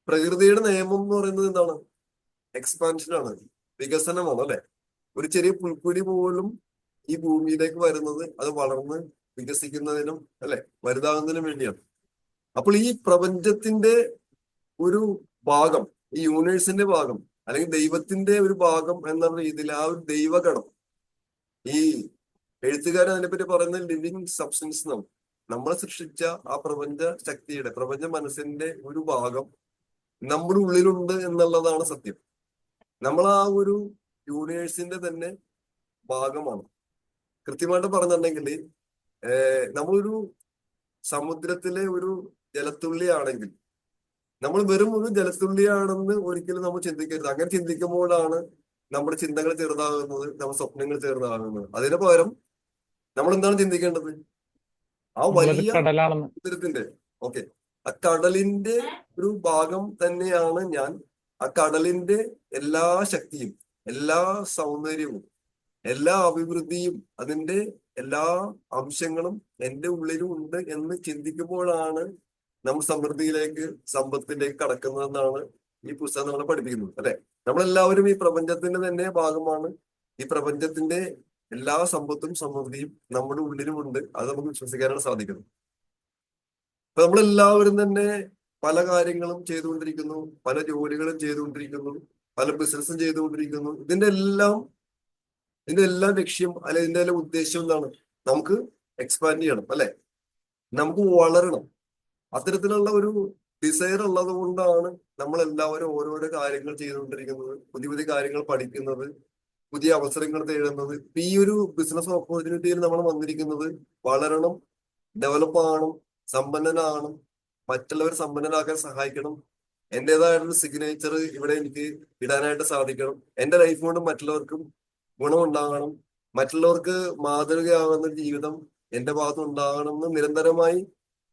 പ്രകൃതിയുടെ നിയമം എന്ന് പറയുന്നത് എന്താണ്? എക്സ്പാൻഷനാണ്, വികസനമാണ്. അല്ലെ, ഒരു ചെറിയ പുൽക്കുടി പോലും ഈ ഭൂമിയിലേക്ക് വരുന്നത് അത് വളർന്ന് വികസിക്കുന്നതിനും അല്ലെ വലുതാകുന്നതിനും വേണ്ടിയാണ്. അപ്പോൾ ഈ പ്രപഞ്ചത്തിന്റെ ഒരു ഭാഗം, ഈ യൂണിവേഴ്സിന്റെ ഭാഗം അല്ലെങ്കിൽ ദൈവത്തിന്റെ ഒരു ഭാഗം എന്ന രീതിയിൽ ആ ഒരു ദൈവഗണം, ഈ എഴുത്തുകാരൻ അതിനെപ്പറ്റി പറയുന്നത് ലിവിങ് സബ്സ്റ്റൻസ് എന്നാണ്. നമ്മളെ സൃഷ്ടിച്ച ആ പ്രപഞ്ച ശക്തിയുടെ, പ്രപഞ്ച മനസ്സിന്റെ ഒരു ഭാഗം നമ്മുടെ ഉള്ളിലുണ്ട് എന്നുള്ളതാണ് സത്യം. നമ്മൾ ആ ഒരു യൂണിവേഴ്സിന്റെ തന്നെ ഭാഗമാണ്. കൃത്യമായിട്ട് പറഞ്ഞിട്ടുണ്ടെങ്കിൽ നമ്മളൊരു സമുദ്രത്തിലെ ഒരു ജലത്തുള്ളിയാണെങ്കിൽ നമ്മൾ വെറും ഒരു ജലത്തുള്ളിയാണെന്ന് ഒരിക്കലും നമ്മൾ ചിന്തിക്കരുത്. അങ്ങനെ ചിന്തിക്കുമ്പോഴാണ് നമ്മുടെ ചിന്തകൾ ചെറുതാകുന്നത്, നമ്മുടെ സ്വപ്നങ്ങൾ ചെറുതാകുന്നത്. അതിന് പകരം നമ്മൾ എന്താണ് ചിന്തിക്കേണ്ടത്? ആ വലിയ കടലാണെന്ന്. സമുദ്രത്തിന്റെ ആ കടലിന്റെ ഒരു ഭാഗം തന്നെയാണ് ഞാൻ. ആ കടലിന്റെ എല്ലാ ശക്തിയും, എല്ലാ സൗന്ദര്യവും, എല്ലാ അഭിവൃദ്ധിയും, അതിന്റെ എല്ലാ അംശങ്ങളും എന്റെ ഉള്ളിലും ഉണ്ട് എന്ന് ചിന്തിക്കുമ്പോഴാണ് നമ്മൾ സമൃദ്ധിയിലേക്ക്, സമ്പത്തിലേക്ക് കടക്കുന്നതെന്നാണ് ഈ പുസ്തകം നമ്മളെ പഠിപ്പിക്കുന്നത്. അല്ലെ, നമ്മളെല്ലാവരും ഈ പ്രപഞ്ചത്തിന്റെ തന്നെ ഭാഗമാണ്. ഈ പ്രപഞ്ചത്തിന്റെ എല്ലാ സമ്പത്തും സമൃദ്ധിയും നമ്മുടെ ഉള്ളിലും ഉണ്ട്. അത് നമുക്ക് വിശ്വസിക്കാനാണ് സാധിക്കുന്നത്. അപ്പൊ നമ്മളെല്ലാവരും തന്നെ പല കാര്യങ്ങളും ചെയ്തുകൊണ്ടിരിക്കുന്നു, പല ജോലികളും ചെയ്തുകൊണ്ടിരിക്കുന്നു, പല ബിസിനസ്സും ചെയ്തുകൊണ്ടിരിക്കുന്നു. ഇതിന്റെ എല്ലാം ലക്ഷ്യം അല്ലെ ഇതിന്റെ എല്ലാം ഉദ്ദേശം എന്താണ്? നമുക്ക് എക്സ്പാൻഡ് ചെയ്യണം, അല്ലെ, നമുക്ക് വളരണം. അത്തരത്തിലുള്ള ഒരു ഡിസയർ ഉള്ളത് കൊണ്ടാണ് നമ്മൾ എല്ലാവരും ഓരോരോ കാര്യങ്ങൾ ചെയ്തുകൊണ്ടിരിക്കുന്നത്, പുതിയ പുതിയ കാര്യങ്ങൾ പഠിക്കുന്നത്, പുതിയ അവസരങ്ങൾ തേടുന്നത്. ഈ ഒരു ബിസിനസ് ഓപ്പർച്യൂണിറ്റിയിൽ നമ്മൾ വന്നിരിക്കുന്നത് വളരണം, ഡെവലപ്പ് ആവണം, സമ്പന്നനാകണം, മറ്റുള്ളവർ സമ്പന്നനാക്കാൻ സഹായിക്കണം, എന്റേതായൊരു സിഗ്നേച്ചർ ഇവിടെ എനിക്ക് ഇടാനായിട്ട് സാധിക്കണം, എന്റെ ലൈഫ് കൊണ്ട് മറ്റുള്ളവർക്കും ഗുണമുണ്ടാകണം, മറ്റുള്ളവർക്ക് മാതൃകയാകുന്ന ജീവിതം എന്റെ ഭാഗത്ത് ഉണ്ടാകണം എന്ന് നിരന്തരമായി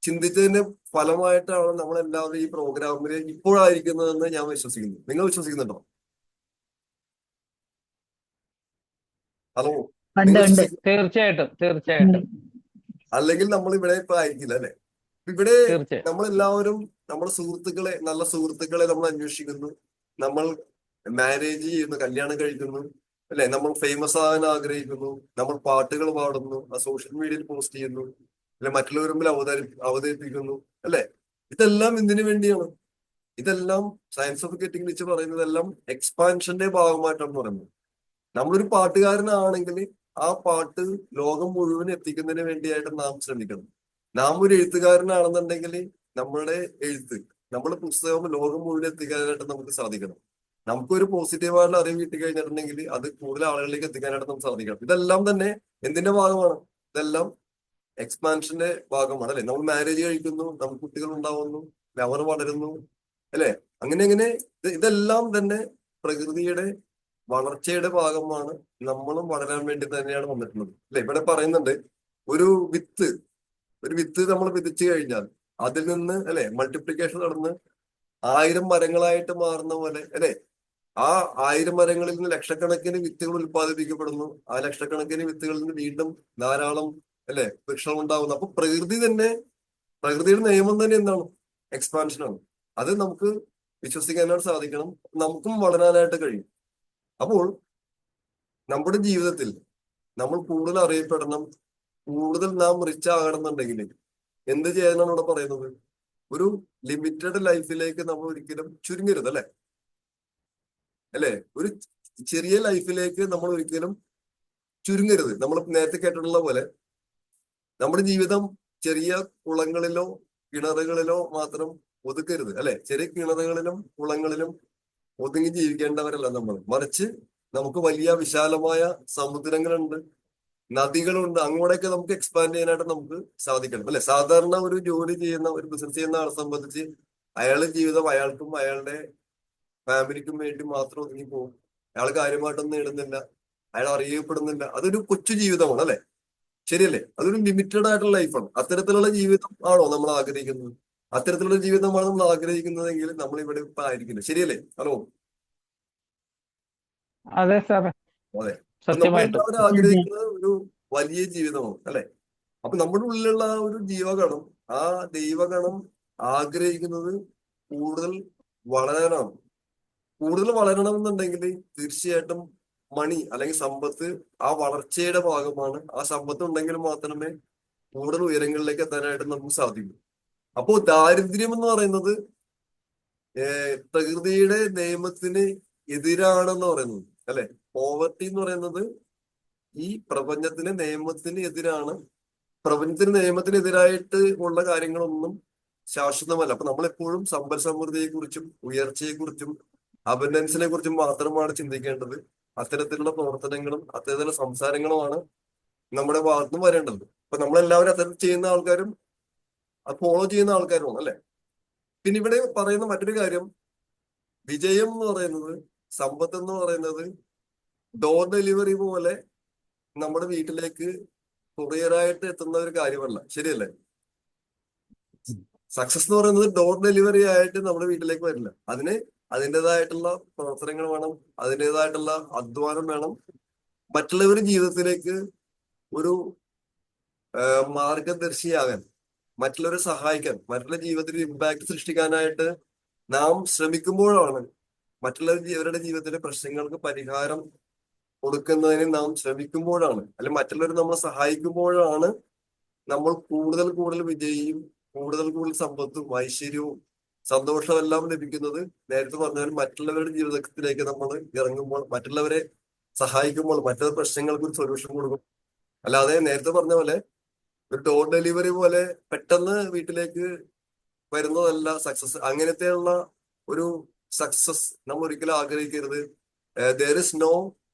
ചിന്തിച്ചതിന്റെ ഫലമായിട്ടാണ് നമ്മളെല്ലാവരും ഈ പ്രോഗ്രാമിൽ ഇപ്പോഴായിരിക്കുന്നതെന്ന് ഞാൻ വിശ്വസിക്കുന്നു. നിങ്ങൾ വിശ്വസിക്കുന്നുണ്ടോ? ഹലോ, തീർച്ചയായിട്ടും. അല്ലെങ്കിൽ നമ്മൾ ഇവിടെ ഇപ്പൊ ആയിരിക്കില്ല, അല്ലെ? ഇവിടെ തീർച്ചയായും. നമ്മളെല്ലാവരും നമ്മുടെ സുഹൃത്തുക്കളെ, നല്ല സുഹൃത്തുക്കളെ നമ്മൾ അന്വേഷിക്കുന്നു, നമ്മൾ മാരേജ് ചെയ്യുന്നു, കല്യാണം കഴിക്കുന്നു, അല്ലെ, നമ്മൾ ഫേമസ് ആകാൻ ആഗ്രഹിക്കുന്നു, നമ്മൾ പാട്ടുകൾ പാടുന്നു, ആ സോഷ്യൽ മീഡിയയിൽ പോസ്റ്റ് ചെയ്യുന്നു, അല്ലെ, മറ്റുള്ളവർ മുമ്പിൽ അവതരിപ്പിക്കുന്നു, അല്ലെ. ഇതെല്ലാം എന്തിനു വേണ്ടിയാണ്? ഇതെല്ലാം സയൻസ് ഓഫ് ഗെറ്റിംഗ് വെച്ച് പറയുന്നതെല്ലാം എക്സ്പാൻഷന്റെ ഭാഗമായിട്ടാണ് പറയുന്നത്. നമ്മളൊരു പാട്ടുകാരനാണെങ്കിൽ ആ പാട്ട് ലോകം മുഴുവൻ എത്തിക്കുന്നതിന് വേണ്ടിയായിട്ട് നാം ശ്രമിക്കണം. നാം ഒരു എഴുത്തുകാരനാണെന്നുണ്ടെങ്കിൽ നമ്മളുടെ എഴുത്ത്, നമ്മുടെ പുസ്തകം ലോകം മുഴുവൻ എത്തിക്കാനായിട്ട് നമുക്ക് സാധിക്കണം. നമുക്കൊരു പോസിറ്റീവായിട്ടുള്ള അറിവ് കിട്ടിക്കഴിഞ്ഞിട്ടുണ്ടെങ്കിൽ അത് കൂടുതൽ ആളുകളിലേക്ക് എത്തിക്കാനായിട്ട് നമുക്ക് സാധിക്കണം. ഇതെല്ലാം തന്നെ എന്തിന്റെ ഭാഗമാണ്? ഇതെല്ലാം എക്സ്പാൻഷന്റെ ഭാഗമാണ്, അല്ലെ. നമ്മൾ മാരേജ് കഴിക്കുന്നു, നമുക്ക് കുട്ടികൾ ഉണ്ടാവുന്നു, അവർ വളരുന്നു, അല്ലെ. അങ്ങനെ ഇതെല്ലാം തന്നെ പ്രകൃതിയുടെ വളർച്ചയുടെ ഭാഗമാണ്. നമ്മളും വളരാൻ വേണ്ടി തന്നെയാണ് വന്നിട്ടുള്ളത്, അല്ലെ. ഇവിടെ പറയുന്നുണ്ട് ഒരു വിത്ത് നമ്മൾ വിതച്ചു കഴിഞ്ഞാൽ അതിൽ നിന്ന്, അല്ലെ, മൾട്ടിപ്ലിക്കേഷൻ നടന്ന് 1000 മരങ്ങളായിട്ട് മാറുന്ന പോലെ, അല്ലെ, ആ 1000 മരങ്ങളിൽ നിന്ന് ലക്ഷക്കണക്കിന് വിത്തുകൾ ഉത്പാദിപ്പിക്കപ്പെടുന്നു. ആ ലക്ഷക്കണക്കിന് വിത്തുകളിൽ നിന്ന് വീണ്ടും ധാരാളം, അല്ലെ, വൃക്ഷം ഉണ്ടാകുന്നു. അപ്പൊ പ്രകൃതിയുടെ നിയമം തന്നെ എന്താണ്? എക്സ്പാൻഷനാണ്. അത് നമുക്ക് വിശ്വസിക്കാനായിട്ട് സാധിക്കണം, നമുക്കും വളരാനായിട്ട് കഴിയും. അപ്പോൾ നമ്മുടെ ജീവിതത്തിൽ നമ്മൾ കൂടുതൽ അറിയപ്പെടണം, കൂടുതൽ നാം റിച്ച് ആകണമെന്നുണ്ടെങ്കിൽ എന്ത് ചെയ്യാനാണ് ഇവിടെ പറയുന്നത്? ഒരു ലിമിറ്റഡ് ലൈഫിലേക്ക് നമ്മൾ ഒരിക്കലും ചുരുങ്ങരുത്, അല്ലെ? അല്ലെ, ഒരു ചെറിയ ലൈഫിലേക്ക് നമ്മൾ ഒരിക്കലും ചുരുങ്ങരുത്. നമ്മൾ നേരത്തെ കേട്ടിട്ടുള്ള പോലെ നമ്മുടെ ജീവിതം ചെറിയ കുളങ്ങളിലോ കിണറുകളിലോ മാത്രം ഒതുക്കരുത്, അല്ലെ? ചെറിയ കിണറുകളിലും കുളങ്ങളിലും ഒതുങ്ങി ജീവിക്കേണ്ടവരല്ല നമ്മൾ. മറിച്ച് നമുക്ക് വലിയ വിശാലമായ സമുദ്രങ്ങളുണ്ട്, നദികളുണ്ട്. അങ്ങോട്ടേക്ക് നമുക്ക് എക്സ്പാൻഡ് ചെയ്യാനായിട്ട് നമുക്ക് സാധിക്കണം, അല്ലെ? സാധാരണ ഒരു ജോലി ചെയ്യുന്ന, ഒരു ബിസിനസ് ചെയ്യുന്ന ആളെ സംബന്ധിച്ച് അയാളുടെ ജീവിതം അയാൾക്കും അയാളുടെ ഫാമിലിക്കും വേണ്ടി മാത്രം ഒതുങ്ങി പോകും. അയാൾ കാര്യമായിട്ടൊന്നും നേടുന്നില്ല, അയാൾ അറിയപ്പെടുന്നില്ല. അതൊരു കൊച്ചു ജീവിതമാണ്, അല്ലെ? ശരിയല്ലേ? അതൊരു ലിമിറ്റഡ് ആയിട്ടുള്ള ലൈഫാണ്. അത്തരത്തിലുള്ള ജീവിതം ആണോ നമ്മൾ ആഗ്രഹിക്കുന്നത്? അത്തരത്തിലുള്ള ജീവിതമാണ് നമ്മൾ ആഗ്രഹിക്കുന്നതെങ്കിൽ നമ്മൾ ഇവിടെ ഇപ്പൊ ആയിരിക്കില്ല. ശരിയല്ലേ? ഹലോ, അതെ സാറേ, അതെ. അപ്പൊ സത്യമായിട്ടും. നമ്മളെല്ലാവരും ആഗ്രഹിക്കുന്നത് ഒരു വലിയ ജീവിതമാണ്, അല്ലെ? അപ്പൊ നമ്മുടെ ഉള്ളിലുള്ള ആ ഒരു ജീവഗണം, ആ ദൈവഗണം ആഗ്രഹിക്കുന്നത് കൂടുതൽ വളരാനാണ്. കൂടുതൽ വളരണം എന്നുണ്ടെങ്കിൽ തീർച്ചയായിട്ടും മണി അല്ലെങ്കിൽ സമ്പത്ത് ആ വളർച്ചയുടെ ഭാഗമാണ്. ആ സമ്പത്ത് ഉണ്ടെങ്കിൽ മാത്രമേ കൂടുതൽ ഉയരങ്ങളിലേക്ക് എത്താനായിട്ട് നമുക്ക് സാധിക്കൂ. അപ്പോ ദാരിദ്ര്യം എന്ന് പറയുന്നത് പ്രകൃതിയുടെ നിയമത്തിന് എതിരാണെന്ന് പറയുന്നത്, അല്ലെ? പോവർട്ടി എന്ന് പറയുന്നത് ഈ പ്രപഞ്ചത്തിന്റെ നിയമത്തിന് എതിരാണ്. പ്രപഞ്ചത്തിന്റെ നിയമത്തിനെതിരായിട്ട് ഉള്ള കാര്യങ്ങളൊന്നും ശാശ്വതമല്ല. അപ്പൊ നമ്മളെപ്പോഴും സമ്പൽ സമൃദ്ധിയെ കുറിച്ചും ഉയർച്ചയെ കുറിച്ചും അബൻഡൻസിനെ കുറിച്ചും മാത്രമാണ് ചിന്തിക്കേണ്ടത്. അത്തരത്തിലുള്ള പ്രവർത്തനങ്ങളും അത്തരത്തിലുള്ള സംസാരങ്ങളുമാണ് നമ്മുടെ ഭാഗത്തുനിന്ന് വരേണ്ടത്. അപ്പൊ നമ്മളെല്ലാവരും അത്തരത്തിൽ ചെയ്യുന്ന ആൾക്കാരും അത് ഫോളോ ചെയ്യുന്ന ആൾക്കാരുമാണ്, അല്ലെ? പിന്നെ ഇവിടെ പറയുന്ന മറ്റൊരു കാര്യം, വിജയം എന്ന് പറയുന്നത്, സമ്പത്ത് എന്ന് പറയുന്നത് ഡോർ ഡെലിവറി പോലെ നമ്മുടെ വീട്ടിലേക്ക് കൊറിയറായിട്ട് എത്തുന്ന ഒരു കാര്യമല്ല. ശരിയല്ലേ? സക്സസ് എന്ന് പറയുന്നത് ഡോർ ഡെലിവറി ആയിട്ട് നമ്മുടെ വീട്ടിലേക്ക് വരില്ല. അതിന് അതിൻ്റെതായിട്ടുള്ള പ്രവർത്തനങ്ങൾ വേണം, അതിൻ്റെതായിട്ടുള്ള അധ്വാനം വേണം. മറ്റുള്ളവരുടെ ജീവിതത്തിലേക്ക് ഒരു മാർഗദർശിയാകാൻ, മറ്റുള്ളവരെ സഹായിക്കാൻ, മറ്റുള്ള ജീവിതത്തിൽ ഇമ്പാക്ട് സൃഷ്ടിക്കാനായിട്ട് നാം ശ്രമിക്കുമ്പോഴാണ്, മറ്റുള്ളവരുടെ ജീവിതത്തിലെ പ്രശ്നങ്ങൾക്ക് പരിഹാരം കൊടുക്കുന്നതിന് നാം ശ്രമിക്കുമ്പോഴാണ്, അല്ലെങ്കിൽ മറ്റുള്ളവർ നമ്മളെ സഹായിക്കുമ്പോഴാണ് നമ്മൾ കൂടുതൽ കൂടുതൽ വിജയിയും കൂടുതൽ കൂടുതൽ സമ്പത്തും ഐശ്വര്യവും സന്തോഷവും എല്ലാം ലഭിക്കുന്നത്. നേരത്തെ പറഞ്ഞാൽ മറ്റുള്ളവരുടെ ജീവിതത്തിലേക്ക് നമ്മൾ ഇറങ്ങുമ്പോൾ, മറ്റുള്ളവരെ സഹായിക്കുമ്പോൾ, മറ്റുള്ള പ്രശ്നങ്ങൾക്ക് ഒരു സൊല്യൂഷൻ കൊടുക്കും. അല്ലാതെ നേരത്തെ പറഞ്ഞ പോലെ ഒരു ഡോർ ഡെലിവറി പോലെ പെട്ടെന്ന് വീട്ടിലേക്ക് വരുന്നതല്ല സക്സസ്. അങ്ങനത്തെയുള്ള ഒരു സക്സസ് നമ്മൾ ഒരിക്കലും ആഗ്രഹിക്കരുത്. There is no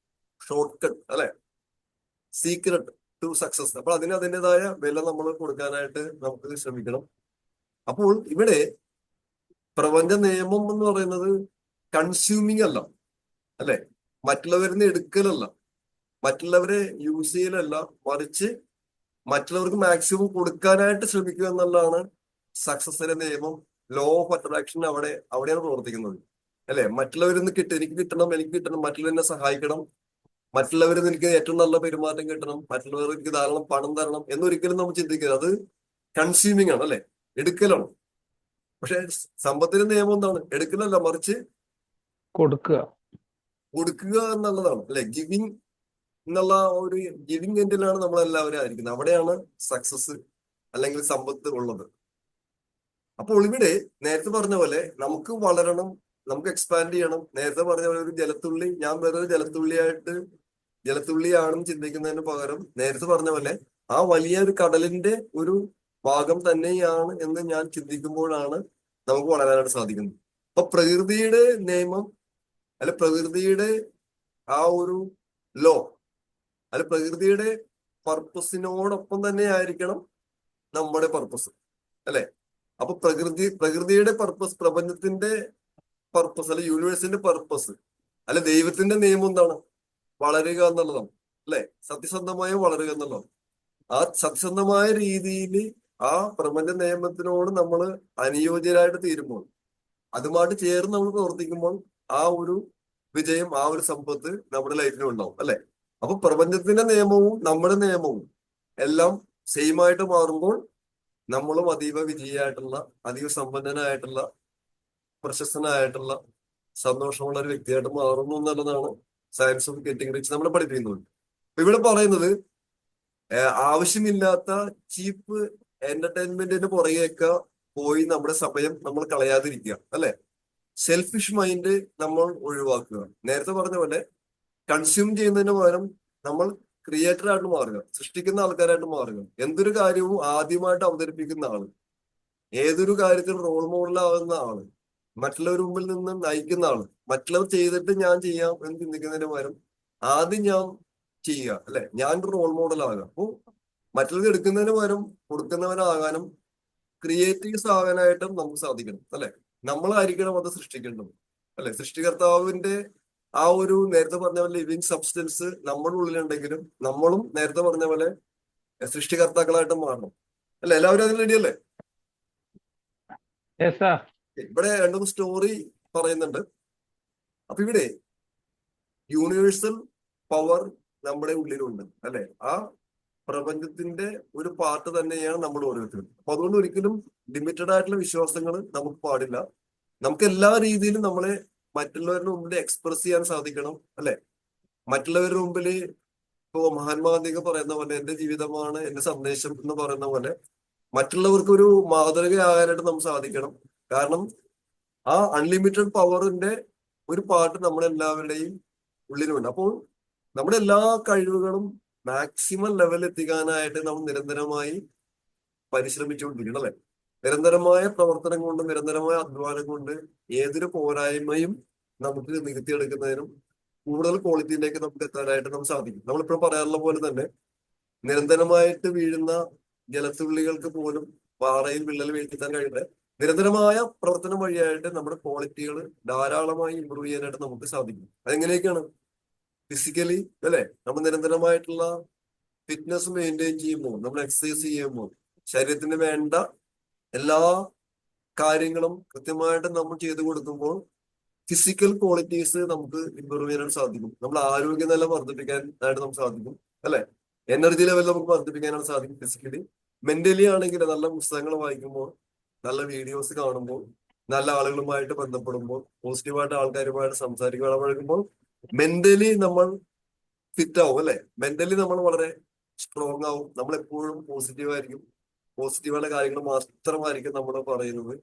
shortcut, അല്ലെ? Secret to success. അപ്പോൾ അതിന് അതിൻ്റെതായ വില നമ്മൾ കൊടുക്കാനായിട്ട് നമുക്ക് ശ്രമിക്കണം. അപ്പോൾ ഇവിടെ പ്രപഞ്ച നിയമം എന്ന് പറയുന്നത് കൺസ്യൂമിങ് അല്ല, അല്ലെ? മറ്റുള്ളവരിൽ നിന്ന് എടുക്കലല്ല, മറ്റുള്ളവരെ യൂസ് ചെയ്യലല്ല, മറിച്ച് മറ്റുള്ളവർക്ക് മാക്സിമം കൊടുക്കാനായിട്ട് ശ്രമിക്കുക എന്നുള്ളതാണ് സക്സസിന്റെ നിയമം. ലോ ഓഫ് അട്രാക്ഷൻ അവിടെയാണ് പ്രവർത്തിക്കുന്നത്, അല്ലെ? മറ്റുള്ളവരിൽ നിന്ന് എനിക്ക് കിട്ടണം, മറ്റുള്ളവരെ സഹായിക്കണം, മറ്റുള്ളവരിൽ നിന്ന് എനിക്ക് ഏറ്റവും നല്ല പെരുമാറ്റം കിട്ടണം, മറ്റുള്ളവർ എനിക്ക് ധാരാളം പണം തരണം എന്നൊരിക്കലും നമ്മൾ ചിന്തിക്കരുത്. അത് കൺസ്യൂമിങ് ആണ്, അല്ലെ? എടുക്കലാണ്. പക്ഷെ സമ്പത്തിന്റെ നിയമം എന്താണ്? എടുക്കലല്ല, മറിച്ച് കൊടുക്കുക എന്നുള്ളതാണ്, അല്ലെ? ഗിവിങ് എന്നുള്ള ഒരു ഗിവിങ് എൻഡിലാണ് നമ്മളെല്ലാവരും ആയിരിക്കുന്നത്. അവിടെയാണ് സക്സസ് അല്ലെങ്കിൽ സമ്പത്ത് ഉള്ളത്. അപ്പോൾ ഇവിടെ നേരത്തെ പറഞ്ഞ പോലെ നമുക്ക് വളരണം, നമുക്ക് എക്സ്പാൻഡ് ചെയ്യണം. നേരത്തെ പറഞ്ഞ പോലെ ഒരു ജലത്തുള്ളി, ഞാൻ വേറൊരു ജലത്തുള്ളിയാണെന്ന് ചിന്തിക്കുന്നതിന് പകരം നേരത്തെ പറഞ്ഞ പോലെ ആ വലിയ ഒരു കടലിന്റെ ഒരു ഭാഗം തന്നെയാണ് എന്ന് ഞാൻ ചിന്തിക്കുമ്പോഴാണ് നമുക്ക് വളരാനായിട്ട് സാധിക്കുന്നത്. അപ്പൊ പ്രകൃതിയുടെ നിയമം, അല്ലെ പ്രകൃതിയുടെ ആ ഒരു ലോ, അല്ലെ പ്രകൃതിയുടെ പർപ്പസിനോടൊപ്പം തന്നെ ആയിരിക്കണം നമ്മുടെ പർപ്പസ്, അല്ലെ? അപ്പൊ പ്രകൃതിയുടെ പർപ്പസ്, പ്രപഞ്ചത്തിന്റെ പർപ്പസ്, അല്ലെ യൂണിവേഴ്സിന്റെ പർപ്പസ്, അല്ലെ ദൈവത്തിന്റെ നിയമം എന്താണ്? വളരുക എന്നുള്ളതാണ്, അല്ലെ? സത്യസന്ധമായി വളരുക എന്നുള്ളതാണ്. ആ സത്യസന്ധമായ രീതിയിൽ ആ പ്രപഞ്ച നിയമത്തിനോട് നമ്മൾ അനുയോജ്യരായിട്ട് തീരുമ്പോൾ, അതുമായിട്ട് ചേർന്ന് നമ്മൾ പ്രവർത്തിക്കുമ്പോൾ ആ ഒരു വിജയം, ആ ഒരു സമ്പത്ത് നമ്മുടെ ലൈഫിലും ഉണ്ടാവും, അല്ലെ? അപ്പൊ പ്രപഞ്ചത്തിന്റെ നിയമവും നമ്മുടെ നിയമവും എല്ലാം സെയിം ആയിട്ട് മാറുമ്പോൾ നമ്മളും അതീവ വിജയിയായിട്ടുള്ള, അതീവ സമ്പന്നനായിട്ടുള്ള പ്രശസ്തനായിട്ടുള്ള സന്തോഷമുള്ള ഒരു വ്യക്തിയായിട്ട് മാറുന്നു എന്നുള്ളതാണ് സയൻസ് ഓഫ് ഗെറ്റിംഗ് റിച്ച് നമ്മളെ പഠിപ്പിക്കുന്നത്. ഇവിടെ പറയുന്നത് ആവശ്യമില്ലാത്ത ചീപ്പ് എന്റർടൈൻമെന്റിന് പുറകെയൊക്കെ പോയി നമ്മുടെ സമയം നമ്മൾ കളയാതിരിക്കുക, അല്ലെ? സെൽഫിഷ് മൈൻഡ് നമ്മൾ ഒഴിവാക്കുക. നേരത്തെ പറഞ്ഞ പോലെ കൺസ്യൂം ചെയ്യുന്നതിന് പകരം നമ്മൾ ക്രിയേറ്റർ ആയിട്ട് മാറുക, സൃഷ്ടിക്കുന്ന ആൾക്കാരായിട്ട് മാറുക. എന്തൊരു കാര്യവും ആദ്യമായിട്ട് അവതരിപ്പിക്കുന്ന ആള്, ഏതൊരു കാര്യത്തിൽ റോൾ മോഡലാവുന്ന ആള്, മറ്റുള്ളവർ മുമ്പിൽ നിന്ന് നയിക്കുന്ന ആള്, മറ്റുള്ളവർ ചെയ്തിട്ട് ഞാൻ ചെയ്യാം എന്ന് ചിന്തിക്കുന്നതിന് പകരം ആദ്യം ഞാൻ ചെയ്യുക, അല്ലെ? ഞാനൊരു റോൾ മോഡൽ ആകാം. അപ്പോൾ മറ്റുള്ളവർ എടുക്കുന്നതിന് പകരം കൊടുക്കുന്നവനാകാനും ക്രിയേറ്റീവ്സ് ആകാനായിട്ടും നമുക്ക് സാധിക്കണം, അല്ലെ? നമ്മളായിരിക്കണം അത് സൃഷ്ടിക്കേണ്ടത്, അല്ലെ? സൃഷ്ടികർത്താവിന്റെ ആ ഒരു നേരത്തെ പറഞ്ഞ പോലെ ലിവിങ് സബ്സ്റ്റൻസ് നമ്മുടെ ഉള്ളിലുണ്ടെങ്കിലും നമ്മളും നേരത്തെ പറഞ്ഞ പോലെ സൃഷ്ടികർത്താക്കളായിട്ട് മാറണം, അല്ലെ? എല്ലാവരും അതിന് റെഡിയല്ലേ? Yes sir. ഇവിടെ രണ്ടു സ്റ്റോറി പറയുന്നുണ്ട്. അപ്പൊ ഇവിടെ യൂണിവേഴ്സൽ പവർ നമ്മുടെ ഉള്ളിലുണ്ട്, അല്ലെ? ആ പ്രപഞ്ചത്തിന്റെ ഒരു പാർട്ട് തന്നെയാണ് നമ്മൾ ഓരോരുത്തരും. അപ്പൊ അതുകൊണ്ട് ഒരിക്കലും ലിമിറ്റഡ് ആയിട്ടുള്ള വിശ്വാസങ്ങൾ നമുക്ക് പാടില്ല. നമുക്ക് എല്ലാ രീതിയിലും നമ്മളെ മറ്റുള്ളവരുടെ മുമ്പിൽ എക്സ്പ്രസ് ചെയ്യാൻ സാധിക്കണം, അല്ലെ? മറ്റുള്ളവരുടെ മുമ്പിൽ ഇപ്പോ മഹാത്മാഗാന്ധിയൊക്കെ പറയുന്ന പോലെ എന്റെ ജീവിതമാണ് എന്റെ സന്ദേശം എന്ന് പറയുന്ന പോലെ മറ്റുള്ളവർക്ക് ഒരു മാതൃകയാകാനായിട്ട് നമുക്ക് സാധിക്കണം. കാരണം ആ അൺലിമിറ്റഡ് പവറിന്റെ ഒരു പാർട്ട് നമ്മളെല്ലാവരുടെയും ഉള്ളിലുണ്ട്. അപ്പോൾ നമ്മുടെ എല്ലാ കഴിവുകളും മാക്സിമം ലെവലിൽ എത്തിക്കാനായിട്ട് നമ്മൾ നിരന്തരമായി പരിശ്രമിച്ചുകൊണ്ടിരിക്കണം, അല്ലെ? നിരന്തരമായ പ്രവർത്തനം കൊണ്ട്, നിരന്തരമായ അധ്വാനം കൊണ്ട് ഏതൊരു പോരായ്മയും നമുക്ക് നികത്തിയെടുക്കുന്നതിനും കൂടുതൽ ക്വാളിറ്റിയിലേക്ക് നമുക്ക് എത്താനായിട്ട് നമുക്ക് സാധിക്കും. നമ്മളിപ്പോഴും പറയാറുള്ള പോലെ തന്നെ നിരന്തരമായിട്ട് വീഴുന്ന ജലത്തുള്ളികൾക്ക് പോലും പാറയിൽ വിള്ളൽ വീഴ്ത്താൻ കഴിയുന്ന നിരന്തരമായ പ്രവർത്തനം വഴിയായിട്ട് നമ്മുടെ ക്വാളിറ്റികൾ ധാരാളമായി ഇമ്പ്രൂവ് ചെയ്യാനായിട്ട് നമുക്ക് സാധിക്കും. അതെങ്ങനെയൊക്കെയാണ്? ഫിസിക്കലി, അല്ലെ? നമ്മൾ നിരന്തരമായിട്ടുള്ള ഫിറ്റ്നസ് മെയിൻറ്റെയിൻ ചെയ്യുമ്പോൾ, നമ്മൾ എക്സസൈസ് ചെയ്യുമ്പോൾ, ശരീരത്തിന് വേണ്ട എല്ലാ കാര്യങ്ങളും കൃത്യമായിട്ട് നമ്മൾ ചെയ്തു കൊടുക്കുമ്പോൾ ഫിസിക്കൽ ക്വാളിറ്റീസ് നമുക്ക് ഇമ്പ്രൂവ് ചെയ്യാനായിട്ട് സാധിക്കും. നമ്മൾ ആരോഗ്യനില വർദ്ധിപ്പിക്കാനായിട്ട് നമുക്ക് സാധിക്കും, അല്ലെ? എനർജി ലെവൽ നമുക്ക് വർദ്ധിപ്പിക്കാനായിട്ട് സാധിക്കും ഫിസിക്കലി. മെന്റലി ആണെങ്കിൽ നല്ല പുസ്തകങ്ങൾ വായിക്കുമ്പോൾ, നല്ല വീഡിയോസ് കാണുമ്പോൾ, നല്ല ആളുകളുമായിട്ട് ബന്ധപ്പെടുമ്പോൾ, പോസിറ്റീവായിട്ട് ആൾക്കാരുമായിട്ട് സംസാരിക്കുമ്പോൾ മെന്റലി നമ്മൾ ഫിറ്റ് ആവും, അല്ലെ? മെന്റലി നമ്മൾ വളരെ സ്ട്രോങ് ആവും. നമ്മൾ എപ്പോഴും പോസിറ്റീവ് ആയിരിക്കും. പോസിറ്റീവായ കാര്യങ്ങൾ മാത്രമായിരിക്കും നമ്മൾ പറയുന്നത്.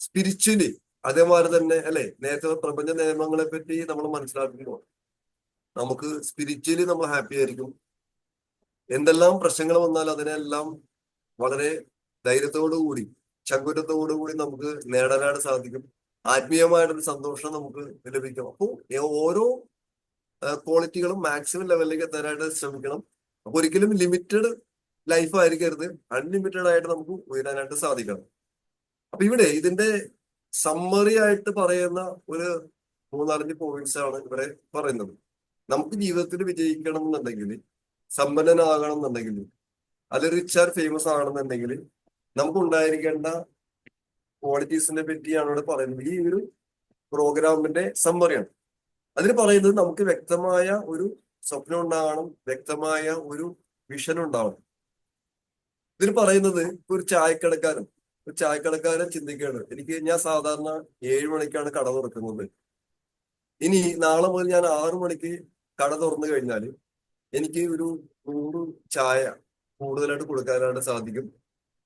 സ്പിരിച്വലി അതേമാതിരി തന്നെ, അല്ലെ? നേരത്തെ പ്രപഞ്ച നിയമങ്ങളെ പറ്റി നമ്മൾ മനസ്സിലാക്കുമ്പോൾ നമുക്ക് സ്പിരിച്വലി നമ്മൾ ഹാപ്പി ആയിരിക്കും. എന്തെല്ലാം പ്രശ്നങ്ങൾ വന്നാലും അതിനെല്ലാം വളരെ ധൈര്യത്തോടു കൂടി, ചങ്കുറ്റത്തോടു കൂടി നമുക്ക് നേടാനായിട്ട് സാധിക്കും. ആത്മീയമായിട്ടൊരു സന്തോഷം നമുക്ക് ലഭിക്കും. അപ്പോൾ ഓരോ ക്വാളിറ്റികളും മാക്സിമം ലെവലിലേക്ക് എത്താനായിട്ട് ശ്രമിക്കണം. അപ്പൊ ഒരിക്കലും ലിമിറ്റഡ് ലൈഫ് ആയിരിക്കരുത്, അൺലിമിറ്റഡ് ആയിട്ട് നമുക്ക് ഉയരാനായിട്ട് സാധിക്കണം. അപ്പൊ ഇവിടെ ഇതിന്റെ സമ്മറി ആയിട്ട് പറയുന്ന ഒരു 3-4 പോയിന്റ്സ് ആണ് ഇവിടെ പറയുന്നത്. നമുക്ക് ജീവിതത്തിൽ വിജയിക്കണം എന്നുണ്ടെങ്കിൽ, സമ്പന്നനാകണം എന്നുണ്ടെങ്കിൽ, അത് റിച്ച് ആൻഡ് ഫേമസ് ആണെന്നുണ്ടെങ്കിൽ നമുക്ക് ഉണ്ടായിരിക്കേണ്ട ക്വാളിറ്റീസിനെ പറ്റിയാണ് ഇവിടെ പറയുന്നത്. ഈ ഒരു പ്രോഗ്രാമിന്റെ സമ്മറിയാണ്. അതിന് പറയുന്നത് നമുക്ക് വ്യക്തമായ ഒരു സ്വപ്നം ഉണ്ടാകണം, വ്യക്തമായ ഒരു വിഷൻ ഉണ്ടാവണം. ഇതിന് പറയുന്നത് ഒരു ചായക്കടക്കാരൻ ചിന്തിക്കുകയാണ്, ഞാൻ സാധാരണ 7 മണിക്കാണ് കട തുറക്കുന്നത്. ഇനി നാളെ മുതൽ ഞാൻ 6 മണിക്ക് കട തുറന്നു കഴിഞ്ഞാൽ എനിക്ക് ഒരു 100 ചായ കൂടുതലായിട്ട് കൊടുക്കാനായിട്ട് സാധിക്കും.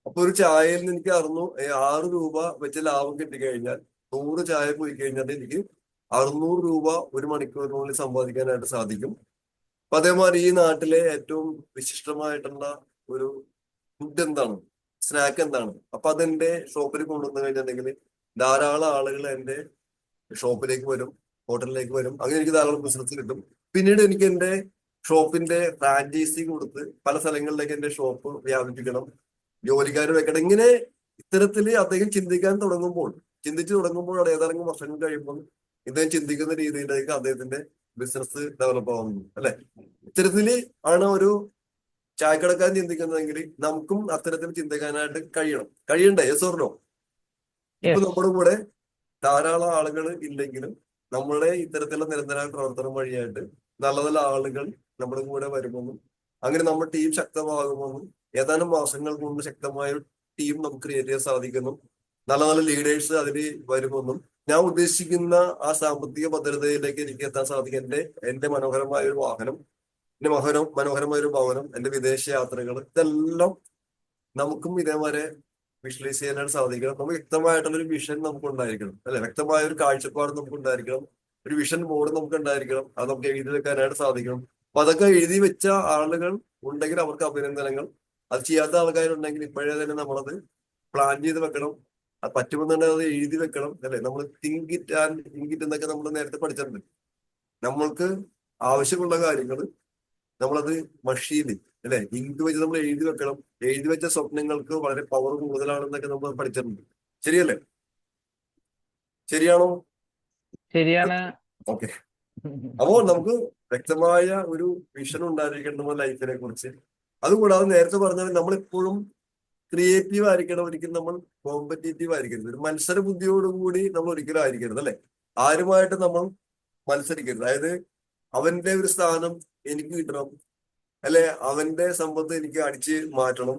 അപ്പൊ ഒരു ചായയിൽ നിന്ന് എനിക്ക് 6 രൂപ വെച്ച് ലാഭം കിട്ടിക്കഴിഞ്ഞാൽ 100 ചായ പോയി കഴിഞ്ഞാൽ എനിക്ക് 600 രൂപ ഒരു മണിക്കൂറിനുള്ളിൽ സമ്പാദിക്കാനായിട്ട് സാധിക്കും. അപ്പൊ അതേമാതിരി ഈ നാട്ടിലെ ഏറ്റവും വിശിഷ്ടമായിട്ടുള്ള ഒരു ഫുഡ് എന്താണ്, സ്നാക്ക് എന്താണ്? അപ്പൊ അതെന്റെ ഷോപ്പിൽ കൊണ്ടുവന്നു കഴിഞ്ഞിട്ടുണ്ടെങ്കിൽ ധാരാളം ആളുകൾ എന്റെ ഷോപ്പിലേക്ക് വരും, ഹോട്ടലിലേക്ക് വരും. അങ്ങനെ എനിക്ക് ധാരാളം ബിസിനസ് കിട്ടും. പിന്നീട് എനിക്ക് എന്റെ ഷോപ്പിന്റെ ഫ്രാഞ്ചൈസി കൊടുത്ത് പല സ്ഥലങ്ങളിലേക്ക് എന്റെ ഷോപ്പ് വ്യാപിപ്പിക്കണം, ജോലിക്കാർ വെക്കണം. ഇങ്ങനെ ഇത്തരത്തിൽ അദ്ദേഹം ചിന്തിച്ചു തുടങ്ങുമ്പോൾ ഏതാനും വർഷങ്ങൾ കഴിയുമ്പോൾ ഇദ്ദേഹം ചിന്തിക്കുന്ന രീതിയിലേക്ക് അദ്ദേഹത്തിന്റെ ബിസിനസ് ഡെവലപ്പ് ആവുന്നു, അല്ലെ? ഇത്തരത്തില് ആണ് ഒരു ചായക്കടക്കാരൻ ചിന്തിക്കുന്നതെങ്കിൽ നമുക്കും അത്തരത്തിൽ ചിന്തിക്കാനായിട്ട് കഴിയണ്ടേ? Yes or no? ഇപ്പൊ നമ്മുടെ കൂടെ ധാരാളം ആളുകൾ ഇല്ലെങ്കിലും നമ്മളെ ഇത്തരത്തിലുള്ള നിരന്തരമായ പ്രവർത്തനം വഴിയായിട്ട് നല്ല നല്ല ആളുകൾ നമ്മുടെ കൂടെ വരുമെന്നും അങ്ങനെ നമ്മുടെ ടീം ശക്തമാകുമെന്നും ഏതാനും മാസങ്ങൾ കൊണ്ട് ശക്തമായ ഒരു ടീം നമുക്ക് ക്രിയേറ്റ് ചെയ്യാൻ സാധിക്കുന്നു, നല്ല നല്ല ലീഡേഴ്സ് അതിൽ വരുമെന്നും ഞാൻ ഉദ്ദേശിക്കുന്ന ആ സാമ്പത്തിക ഭദ്രതയിലേക്ക് എനിക്ക് എത്താൻ സാധിക്കും. എന്റെ മനോഹരമായ ഒരു വാഹനം, എന്റെ മനോഹരമായ ഒരു ഭവനം, എന്റെ വിദേശ യാത്രകൾ, ഇതെല്ലാം നമുക്കും ഇതേവരെ വിഷ്വലൈസ് ചെയ്യാനായിട്ട് സാധിക്കണം. നമുക്ക് വ്യക്തമായിട്ടുള്ള ഒരു വിഷൻ നമുക്ക് ഉണ്ടായിരിക്കണം, അല്ലെ? വ്യക്തമായ ഒരു കാഴ്ചപ്പാട് നമുക്ക് ഉണ്ടായിരിക്കണം, ഒരു വിഷൻ ബോർഡ് നമുക്ക് ഉണ്ടായിരിക്കണം. അത് നമുക്ക് എഴുതി വെക്കാനായിട്ട് സാധിക്കണം. അപ്പൊ അതൊക്കെ എഴുതി വെച്ച ആളുകൾ ഉണ്ടെങ്കിൽ അവർക്ക് അഭിനന്ദനങ്ങൾ. അത് ചെയ്യാത്ത ആൾക്കാരുണ്ടെങ്കിൽ ഇപ്പോഴേ തന്നെ നമ്മളത് പ്ലാൻ ചെയ്ത് വെക്കണം. അത് പറ്റുമെന്നുണ്ടെങ്കിൽ അത് എഴുതി വെക്കണം, അല്ലെ? നമ്മൾ think it and think it എന്നൊക്കെ നമ്മൾ നേരത്തെ പഠിച്ചിട്ടുണ്ട്. നമ്മൾക്ക് ആവശ്യമുള്ള കാര്യങ്ങൾ നമ്മളത് മഷീന്, അല്ലെ, ഇങ്ക് വെച്ച് നമ്മൾ എഴുതി വെക്കണം. എഴുതി വെച്ച സ്വപ്നങ്ങൾക്ക് വളരെ പവർ കൂടുതലാണെന്നൊക്കെ നമ്മൾ പഠിച്ചിട്ടുണ്ട്. ശരിയല്ലേ? ശരിയാണോ? ശരിയാണ്. ഓക്കെ. അപ്പോൾ നമുക്ക് വ്യക്തമായ ഒരു വിഷൻ ഉണ്ടായിരിക്കണം നമ്മുടെ ലൈഫിനെ കുറിച്ച്. അതുകൂടാതെ നേരത്തെ പറഞ്ഞാൽ നമ്മളെപ്പോഴും ക്രിയേറ്റീവ് ആയിരിക്കണം. ഒരിക്കലും നമ്മൾ കോമ്പറ്റേറ്റീവ് ആയിരിക്കരുത്. ഒരു മത്സര ബുദ്ധിയോടുകൂടി നമ്മൾ ഒരിക്കലും ആയിരിക്കരുത്, അല്ലെ? ആരുമായിട്ട് നമ്മൾ മത്സരിക്കരുത്. അതായത് അവന്റെ ഒരു സ്ഥാനം എനിക്ക് കിട്ടണം, അല്ലെ? അവന്റെ സമ്പത്ത് എനിക്ക് അടിച്ച് മാറ്റണം,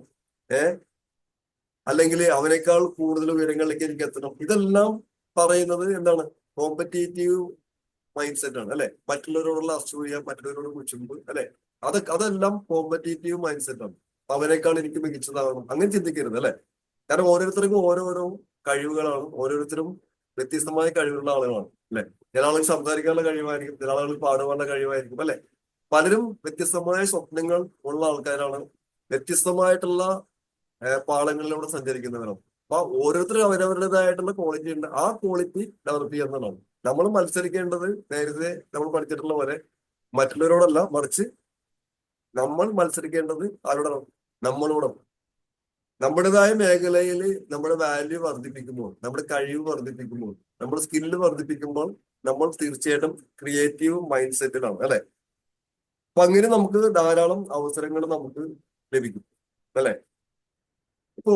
അല്ലെങ്കിൽ അവനേക്കാൾ കൂടുതൽ ഉയരങ്ങളിലേക്ക് എനിക്ക് എത്തണം. ഇതെല്ലാം പറയുന്നത് എന്താണ്? കോമ്പറ്റേറ്റീവ് മൈൻഡ് സെറ്റ് ആണ്, അല്ലെ? മറ്റുള്ളവരോടുള്ള അസൂയ, മറ്റുള്ളവരോട് കുശുമ്പ്, അല്ലെ? അതെല്ലാം കോമ്പറ്റേറ്റീവ് മൈൻഡ് സെറ്റ് ആണ്. അവനേക്കാൾ എനിക്ക് മികച്ചതാകണം, അങ്ങനെ ചിന്തിക്കരുത്, അല്ലെ? കാരണം ഓരോരുത്തർക്കും ഓരോരോ കഴിവുകളാണ്. ഓരോരുത്തരും വ്യത്യസ്തമായ കഴിവുള്ള ആളുകളാണ്, അല്ലെ? ചില ആളുകൾ സംസാരിക്കാനുള്ള കഴിവായിരിക്കും, ചില ആളുകൾ പാടുവാനുള്ള കഴിവായിരിക്കും, അല്ലെ? പലരും വ്യത്യസ്തമായ സ്വപ്നങ്ങൾ ഉള്ള ആൾക്കാരാണ്. വ്യത്യസ്തമായിട്ടുള്ള പാളങ്ങളിലൂടെ സഞ്ചരിക്കുന്നവരാണ്. അപ്പൊ ഓരോരുത്തരും അവരവരുടേതായിട്ടുള്ള ക്വാളിറ്റി ഉണ്ട്. ആ ക്വാളിറ്റി ഡെവലപ്പ് ചെയ്യുന്നതാണ്. നമ്മൾ മത്സരിക്കേണ്ടത് നേരത്തെ നമ്മൾ പഠിച്ചിട്ടുള്ള പോലെ മറ്റുള്ളവരോടല്ല, മറിച്ച് നമ്മൾ മത്സരിക്കേണ്ടത് ആരോടാണ്? നമ്മളോടാണ്. നമ്മുടേതായ മേഖലയിൽ നമ്മുടെ വാല്യൂ വർദ്ധിപ്പിക്കുമ്പോൾ, നമ്മുടെ കഴിവ് വർദ്ധിപ്പിക്കുമ്പോൾ, നമ്മുടെ സ്കില്ല് വർദ്ധിപ്പിക്കുമ്പോൾ നമ്മൾ തീർച്ചയായിട്ടും ക്രിയേറ്റീവ് മൈൻഡ് സെറ്റിലാണ്, അല്ലെ? അപ്പൊ അങ്ങനെ നമുക്ക് ധാരാളം അവസരങ്ങൾ നമുക്ക് ലഭിക്കും, അല്ലെ? ഇപ്പോ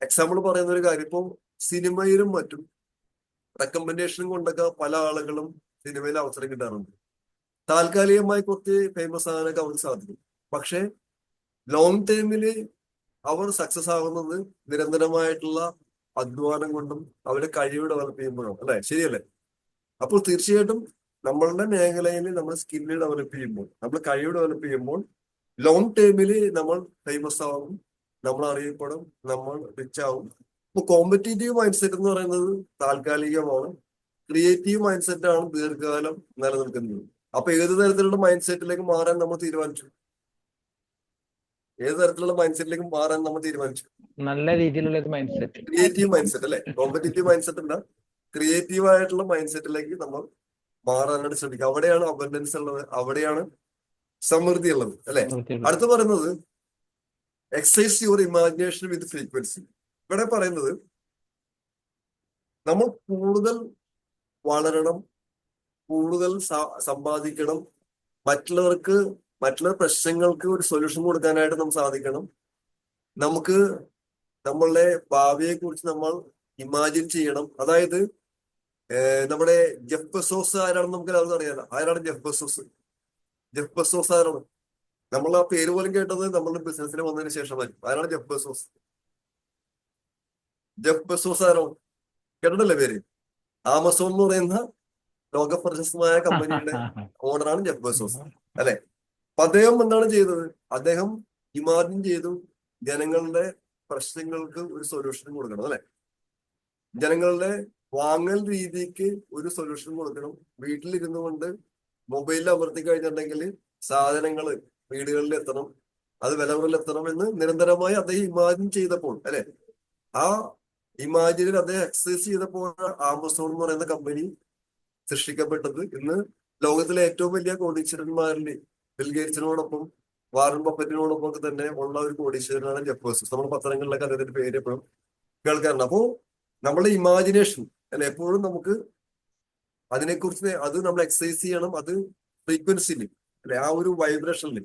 എക്സാമ്പിൾ പറയുന്ന ഒരു കാര്യം, ഇപ്പോ സിനിമയിലും മറ്റും റെക്കമെൻഡേഷനും കൊണ്ടൊക്കെ പല ആളുകളും സിനിമയിൽ അവസരം കിട്ടാറുണ്ട്. താൽക്കാലികമായി കുറച്ച് ഫേമസ് ആകാനൊക്കെ അവർക്ക് സാധിക്കും. പക്ഷെ ലോങ് ടൈമില് അവർ സക്സസ് ആകുന്നത് നിരന്തരമായിട്ടുള്ള അധ്വാനം കൊണ്ടും അവരുടെ കഴിവ് ഡെവലപ്പ് ചെയ്യുമ്പോഴാണ്, അല്ലെ? ശരിയല്ലേ? അപ്പോൾ തീർച്ചയായിട്ടും നമ്മളുടെ മേഖലയിൽ നമ്മൾ സ്കില്ല് ഡെവലപ്പ് ചെയ്യുമ്പോൾ, നമ്മൾ കഴിവ് ഡെവലപ്പ് ചെയ്യുമ്പോൾ ലോങ് ടൈമില് നമ്മൾ ഫേമസ് ആവും, നമ്മൾ അറിയപ്പെടും, നമ്മൾ റിച്ച് ആവും. ഇപ്പൊ കോമ്പറ്റേറ്റീവ് മൈൻഡ് സെറ്റ് എന്ന് പറയുന്നത് താൽക്കാലികമാണ്. ക്രിയേറ്റീവ് മൈൻഡ് സെറ്റ് ആണ് ദീർഘകാലം നിലനിൽക്കുന്നത്. അപ്പൊ ഏത് തരത്തിലുള്ള മൈൻഡ് സെറ്റിലേക്ക് മാറാൻ നമ്മൾ തീരുമാനിച്ചു? ഏത് തരത്തിലുള്ള മൈൻഡ് സെറ്റിലേക്ക് മാറാൻ നമ്മൾ തീരുമാനിച്ചു? നല്ല രീതിയിലുള്ള ഒരു mind set. Creative mind set, അല്ലെ? കോമ്പറ്റേറ്റീവ് മൈൻഡ് സെറ്റ് അല്ല, ക്രിയേറ്റീവ് ആയിട്ടുള്ള മൈൻഡ് സെറ്റിലേക്ക് നമ്മൾ മാറാനായിട്ട് ശ്രമിക്കുക. അവിടെയാണ് അബൻഡൻസ് ഉള്ളത്, അവിടെയാണ് സമൃദ്ധി ഉള്ളത്, അല്ലെ? അടുത്ത് പറയുന്നത് exercise your imagination with frequency. ഇവിടെ പറയുന്നത് നമ്മൾ കൂടുതൽ വളരണം, കൂടുതൽ സമ്പാദിക്കണം, മറ്റുള്ള പ്രശ്നങ്ങൾക്ക് ഒരു സൊല്യൂഷൻ കൊടുക്കാനായിട്ട് നമുക്ക് സാധിക്കണം. നമുക്ക് നമ്മളുടെ ഭാവിയെ കുറിച്ച് നമ്മൾ ഇമാജിൻ ചെയ്യണം. അതായത് നമ്മുടെ ജെഫ് ബെസോസ് ആരാണെന്ന് നമുക്ക് എല്ലാവർക്കും അറിയാലോ. ആരാണ് ജെഫ് ബെസോസ്? ജെഫ് ബെസോസ് ആരാണ്? നമ്മൾ ആ പേര് പോലും കേട്ടത് നമ്മളുടെ ബിസിനസ്സിന് വന്നതിന് ശേഷമായിരിക്കും. ആരാണ് ജെഫ് ബെസോസ്? ജെഫ് ബെസോസ് ആരാണ്? കേട്ടിട്ടല്ലേ പേര്? ആമസോൺ എന്ന് പറയുന്ന ലോക പ്രശസ്തമായ കമ്പനിയുടെ ഓണറാണ് ജെഫ് ബെസോസ്, അല്ലെ? അപ്പൊ അദ്ദേഹം എന്താണ് ചെയ്തത്? അദ്ദേഹം ഇമാജിൻ ചെയ്തു ജനങ്ങളുടെ പ്രശ്നങ്ങൾക്ക് ഒരു സൊല്യൂഷൻ കൊടുക്കണം, അല്ലെ? ജനങ്ങളുടെ വാങ്ങൽ രീതിക്ക് ഒരു സൊല്യൂഷൻ കൊടുക്കണം. വീട്ടിലിരുന്നു കൊണ്ട് മൊബൈലിൽ അമർത്തി കഴിഞ്ഞിട്ടുണ്ടെങ്കിൽ സാധനങ്ങൾ വീടുകളിൽ എത്തണം, അത് വിലകളിൽ എത്തണം എന്ന് നിരന്തരമായി അദ്ദേഹം ഇമാജിൻ ചെയ്തപ്പോൾ, അല്ലെ? ആ ഇമാജിനിൽ അദ്ദേഹം എക്സസൈസ് ചെയ്തപ്പോൾ ആമസോൺ എന്ന് പറയുന്ന കമ്പനി സൃഷ്ടിക്കപ്പെട്ടത്. ഇന്ന് ലോകത്തിലെ ഏറ്റവും വലിയ കോടീശ്വരന്മാരിൽ ബിൽ ഗേറ്റ്സിനോടൊപ്പം വാറൻ ബഫറ്റിനോടൊപ്പം ഒക്കെ തന്നെ ഉള്ള ഒരു കോടീശ്വരനാണ് ജെഫ് ബെസോസ്. നമ്മുടെ പത്രങ്ങളിലൊക്കെ അദ്ദേഹത്തിന്റെ പേര് എപ്പോഴും കേൾക്കാറുണ്ട്. അപ്പോ നമ്മളുടെ ഇമാജിനേഷൻ, അല്ലെ, എപ്പോഴും നമുക്ക് അതിനെക്കുറിച്ച് അത് നമ്മൾ എക്സസൈസ് ചെയ്യണം. അത് ഫ്രീക്വൻസിയിൽ, അല്ലെ, ആ ഒരു വൈബ്രേഷനിൽ,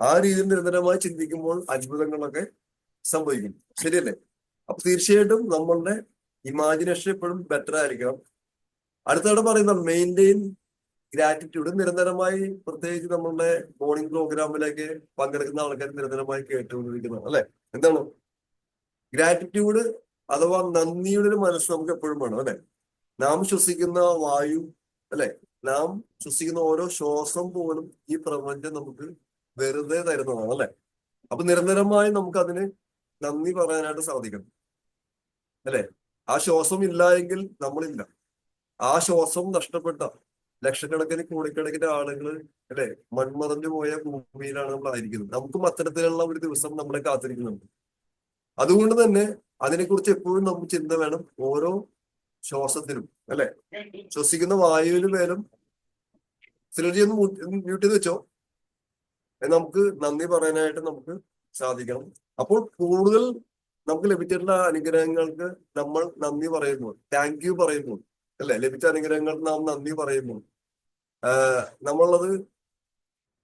ആ രീതിയിൽ നിരന്തരമായി ചിന്തിക്കുമ്പോൾ അത്ഭുതങ്ങളൊക്കെ സംഭവിക്കും. ശരിയല്ലേ? അപ്പൊ തീർച്ചയായിട്ടും നമ്മളുടെ ഇമാജിനേഷൻ എപ്പോഴും ബെറ്റർ ആയിരിക്കണം. അടുത്തവിടെ പറയുന്നത് മെയിൻറ്റെയിൻ ഗ്രാറ്റിറ്റ്യൂഡ്. നിരന്തരമായി, പ്രത്യേകിച്ച് നമ്മളുടെ മോർണിംഗ് പ്രോഗ്രാമിലേക്ക് പങ്കെടുക്കുന്ന ആൾക്കാർ നിരന്തരമായി കേട്ടുകൊണ്ടിരിക്കുന്നത്, അല്ലെ? എന്താണ് ഗ്രാറ്റിറ്റ്യൂഡ്? അഥവാ നന്ദിയുടെ ഒരു മനസ്സ് നമുക്ക് എപ്പോഴും വേണം, അല്ലെ? നാം ശ്വസിക്കുന്ന വായു, അല്ലെ, നാം ശ്വസിക്കുന്ന ഓരോ ശ്വാസം പോലും ഈ പ്രപഞ്ചം നമുക്ക് വെറുതെ തരുന്നതാണ്, അല്ലെ. അപ്പൊ നിരന്തരമായി നമുക്ക് അതിന് നന്ദി പറയാനായിട്ട് സാധിക്കണം, അല്ലെ. ആ ശ്വാസം ഇല്ല എങ്കിൽ നമ്മളില്ല. ആ ശ്വാസം നഷ്ടപ്പെട്ട ലക്ഷക്കണക്കിന് കോടിക്കണക്കിന് ആളുകൾ, അല്ലെ, മൺമറഞ്ഞു പോയ ഭൂമിയിലാണ് നമ്മൾ ആയിരിക്കുന്നത്. നമുക്കും അത്തരത്തിലുള്ള ഒരു ദിവസം നമ്മളെ കാത്തിരിക്കുന്നുണ്ട്. അതുകൊണ്ട് തന്നെ അതിനെക്കുറിച്ച് എപ്പോഴും നമുക്ക് ചിന്ത വേണം. ഓരോ ശ്വാസത്തിനും, അല്ലെ, ശ്വസിക്കുന്ന വായുവിന് മേലും സിനർജി ഒന്ന് മ്യൂട്ട് ചെയ്ത് വെച്ചോ, നമുക്ക് നന്ദി പറയാനായിട്ട് നമുക്ക് സാധിക്കണം. അപ്പോൾ കൂടുതൽ നമുക്ക് ലഭിച്ചിട്ടുള്ള അനുഗ്രഹങ്ങൾക്ക് നമ്മൾ നന്ദി പറയുമ്പോൾ, താങ്ക് യു പറയുമ്പോൾ, അല്ലെ, ലഭിച്ച അനുഗ്രഹങ്ങൾക്ക് നാം നന്ദി പറയുമ്പോൾ, നമ്മളത്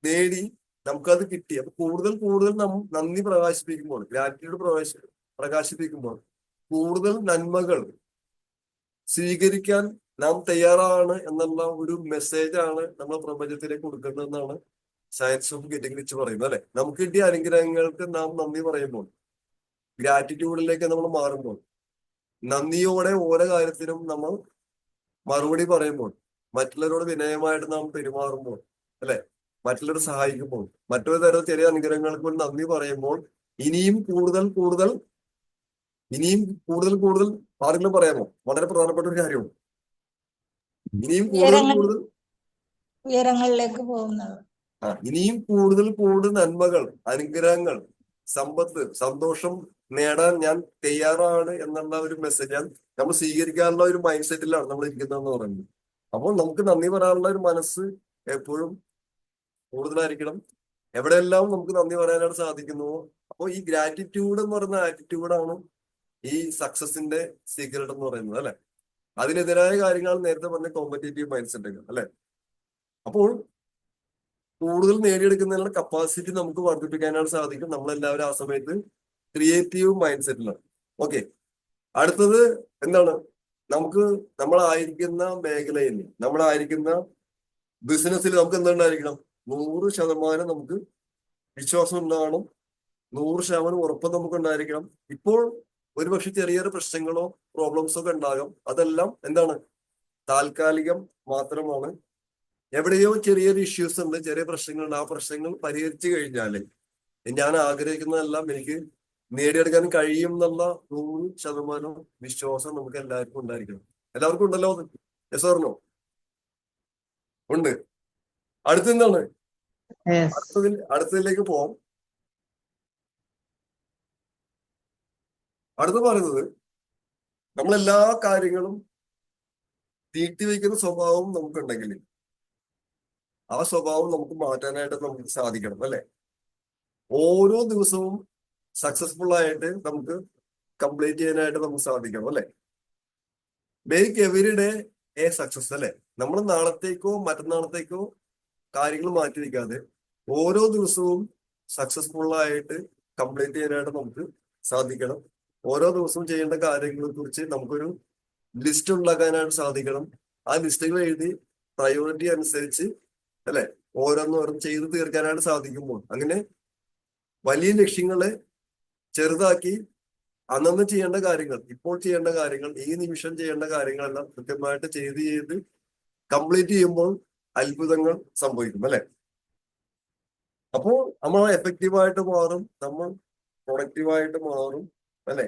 നേടി, നമുക്കത് കിട്ടി. അപ്പൊ കൂടുതൽ കൂടുതൽ നന്ദി പ്രകാശിപ്പിക്കുമ്പോൾ, ഗ്രാറ്റിറ്റ്യൂഡ് പ്രകാശിപ്പിക്കുമ്പോൾ കൂടുതൽ നന്മകൾ സ്വീകരിക്കാൻ നാം തയ്യാറാണ് എന്നുള്ള ഒരു മെസ്സേജാണ് നമ്മൾ പ്രപഞ്ചത്തിലേക്ക് കൊടുക്കേണ്ടതെന്നാണ് സയൻസ് ഓഫ് ഗെറ്റിംഗ് റിച്ച് പറയുന്നത്, അല്ലെ. നമുക്ക് കിട്ടിയ അനുഗ്രഹങ്ങൾക്ക് നാം നന്ദി പറയുമ്പോൾ, ഗ്രാറ്റിറ്റ്യൂഡിലേക്ക് നമ്മൾ മാറുമ്പോൾ, നന്ദിയോടെ ഓരോ കാര്യത്തിനും നമ്മൾ മറുപടി പറയുമ്പോൾ, മറ്റുള്ളവരോട് വിനയമായിട്ട് നാം പെരുമാറുമ്പോൾ, അല്ലെ, മറ്റുള്ളവരെ സഹായിക്കുമ്പോൾ, മറ്റൊരു തരം ചെറിയ അനുഗ്രഹങ്ങൾക്ക് നന്ദി പറയുമ്പോൾ ഇനിയും കൂടുതൽ കൂടുതൽ ആരെങ്കിലും പറയാമോ? വളരെ പ്രധാനപ്പെട്ട ഒരു കാര്യമാണ്. ഇനിയും കൂടുതൽ ഉയരങ്ങളിലേക്ക് പോകുന്നത്. ഇനിയും കൂടുതൽ നന്മകൾ, അനുഗ്രഹങ്ങൾ, സമ്പത്ത്, സന്തോഷം നേടാൻ ഞാൻ തയ്യാറാണ് എന്നുള്ള ഒരു മെസ്സേജ് നമ്മൾ സ്വീകരിക്കാനുള്ള ഒരു മൈൻഡ് സെറ്റിലാണ് നമ്മൾ ഇരിക്കുന്നതെന്ന് പറയുന്നത്. അപ്പോൾ നമുക്ക് നന്ദി പറയാനുള്ള ഒരു മനസ്സ് എപ്പോഴും കൂടുതലായിരിക്കണം. എവിടെയെല്ലാം നമുക്ക് നന്ദി പറയാനായിട്ട് സാധിക്കുന്നുവോ, അപ്പോൾ ഈ ഗ്രാറ്റിറ്റ്യൂഡ് എന്ന് പറയുന്ന ആറ്റിറ്റ്യൂഡാണ് ഈ സക്സസിന്റെ സീക്രട്ട് എന്ന് പറയുന്നത്, അല്ലെ. അതിനെതിരായ കാര്യങ്ങളാണ് നേരത്തെ പറഞ്ഞ കോമ്പറ്റേറ്റീവ് മൈൻഡ് സെറ്റ്, അല്ലെ. അപ്പോൾ കൂടുതൽ നേടിയെടുക്കുന്നതിനുള്ള കപ്പാസിറ്റി നമുക്ക് വർദ്ധിപ്പിക്കാനാണ് സാധിക്കും. നമ്മളെല്ലാവരും ആ സമയത്ത് ക്രിയേറ്റീവ് മൈൻഡ് സെറ്റിലാണ്. ഓക്കെ, അടുത്തത് എന്താണ്? നമുക്ക് നമ്മളായിരിക്കുന്ന മേഖലയിൽ, നമ്മളായിരിക്കുന്ന ബിസിനസ്സിൽ നമുക്ക് എന്തുണ്ടായിരിക്കണം? 100% നമുക്ക് വിശ്വാസം ഉണ്ടാവണം, 100% ഉറപ്പ് നമുക്ക് ഉണ്ടായിരിക്കണം. ഇപ്പോൾ ഒരുപക്ഷെ ചെറിയൊരു പ്രശ്നങ്ങളോ പ്രോബ്ലംസോ ഒക്കെ ഉണ്ടാകാം. അതെല്ലാം എന്താണ്? താൽക്കാലികം മാത്രമാണ്. എവിടെയോ ചെറിയൊരു ഇഷ്യൂസ് ഉണ്ട്, ചെറിയ പ്രശ്നങ്ങളുണ്ട്. ആ പ്രശ്നങ്ങൾ പരിഹരിച്ചു കഴിഞ്ഞാൽ ഞാൻ ആഗ്രഹിക്കുന്നതെല്ലാം എനിക്ക് നേടിയെടുക്കാൻ കഴിയും എന്നുള്ള 100% വിശ്വാസം നമുക്ക് എല്ലാവർക്കും ഉണ്ടായിരിക്കണം. എല്ലാവർക്കും ഉണ്ടല്ലോ അത്? Yes or no? ഉണ്ട്. അടുത്തെന്താണ്? അടുത്തതിലേക്ക് പോവാം. അടുത്ത് പറയുന്നത്, നമ്മളെല്ലാ കാര്യങ്ങളും തീട്ടിവെക്കുന്ന സ്വഭാവം നമുക്കുണ്ടെങ്കിൽ ആ സ്വഭാവം നമുക്ക് മാറ്റാനായിട്ട് നമുക്ക് സാധിക്കണം, അല്ലെ. ഓരോ ദിവസവും സക്സസ്ഫുൾ ആയിട്ട് നമുക്ക് കംപ്ലീറ്റ് ചെയ്യാനായിട്ട് നമുക്ക് സാധിക്കണം, അല്ലെ. Make every day A success, അല്ലെ. നമ്മൾ നാളത്തേക്കോ മറ്റന്നാളത്തേക്കോ കാര്യങ്ങൾ മാറ്റി വയ്ക്കാതെ ഓരോ ദിവസവും സക്സസ്ഫുൾ ആയിട്ട് കംപ്ലീറ്റ് ചെയ്യാനായിട്ട് നമുക്ക് സാധിക്കണം. ഓരോ ദിവസവും ചെയ്യേണ്ട കാര്യങ്ങളെ കുറിച്ച് നമുക്കൊരു ലിസ്റ്റ് ഉണ്ടാക്കാനായിട്ട് സാധിക്കണം. ആ ലിസ്റ്റുകൾ എഴുതി പ്രയോറിറ്റി അനുസരിച്ച്, അല്ലെ, ഓരോന്നോരോന്ന് ചെയ്ത് തീർക്കാനായിട്ട് സാധിക്കുമ്പോൾ അങ്ങനെ വലിയ ലക്ഷ്യങ്ങളെ ചെറുതാക്കി അന്നന്ന് ചെയ്യേണ്ട കാര്യങ്ങൾ, ഇപ്പോൾ ചെയ്യേണ്ട കാര്യങ്ങൾ, ഈ നിമിഷം ചെയ്യേണ്ട കാര്യങ്ങളെല്ലാം കൃത്യമായിട്ട് ചെയ്ത് കംപ്ലീറ്റ് ചെയ്യുമ്പോൾ അത്ഭുതങ്ങൾ സംഭവിക്കും, അല്ലെ. അപ്പോൾ നമ്മൾ എഫക്റ്റീവായിട്ട് മാറും, നമ്മൾ പ്രൊഡക്റ്റീവായിട്ട് മാറും, അല്ലെ.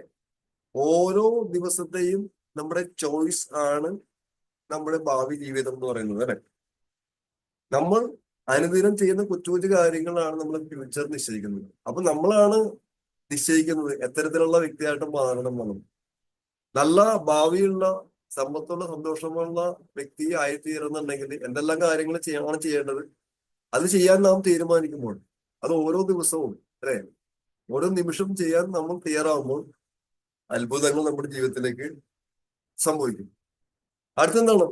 ഓരോ ദിവസത്തെയും നമ്മുടെ ചോയ്സ് ആണ് നമ്മുടെ ഭാവി ജീവിതം എന്ന് പറയുന്നത്, അല്ലെ. നമ്മൾ അനുദിനം ചെയ്യുന്ന കൊച്ചു കൊച്ചു കാര്യങ്ങളാണ് നമ്മൾ ഫ്യൂച്ചർ നിശ്ചയിക്കുന്നത്. അപ്പൊ നമ്മളാണ് നിശ്ചയിക്കുന്നത് എത്തരത്തിലുള്ള വ്യക്തിയായിട്ട് മാറണം എന്നുള്ളത്. നല്ല ഭാവിയുള്ള, സമ്പത്തുള്ള, സന്തോഷമുള്ള വ്യക്തി ആയിത്തീരുന്നുണ്ടെങ്കിൽ എന്തെല്ലാം കാര്യങ്ങൾ ആണ് ചെയ്യേണ്ടത്, അത് ചെയ്യാൻ നാം തീരുമാനിക്കുമ്പോൾ, അത് ഓരോ ദിവസവും, അല്ലെ, ഓരോ നിമിഷം ചെയ്യാൻ നമ്മൾ തയ്യാറാവുമ്പോൾ അത്ഭുതങ്ങൾ നമ്മുടെ ജീവിതത്തിലേക്ക് സംഭവിക്കും. അടുത്തെന്താണ്?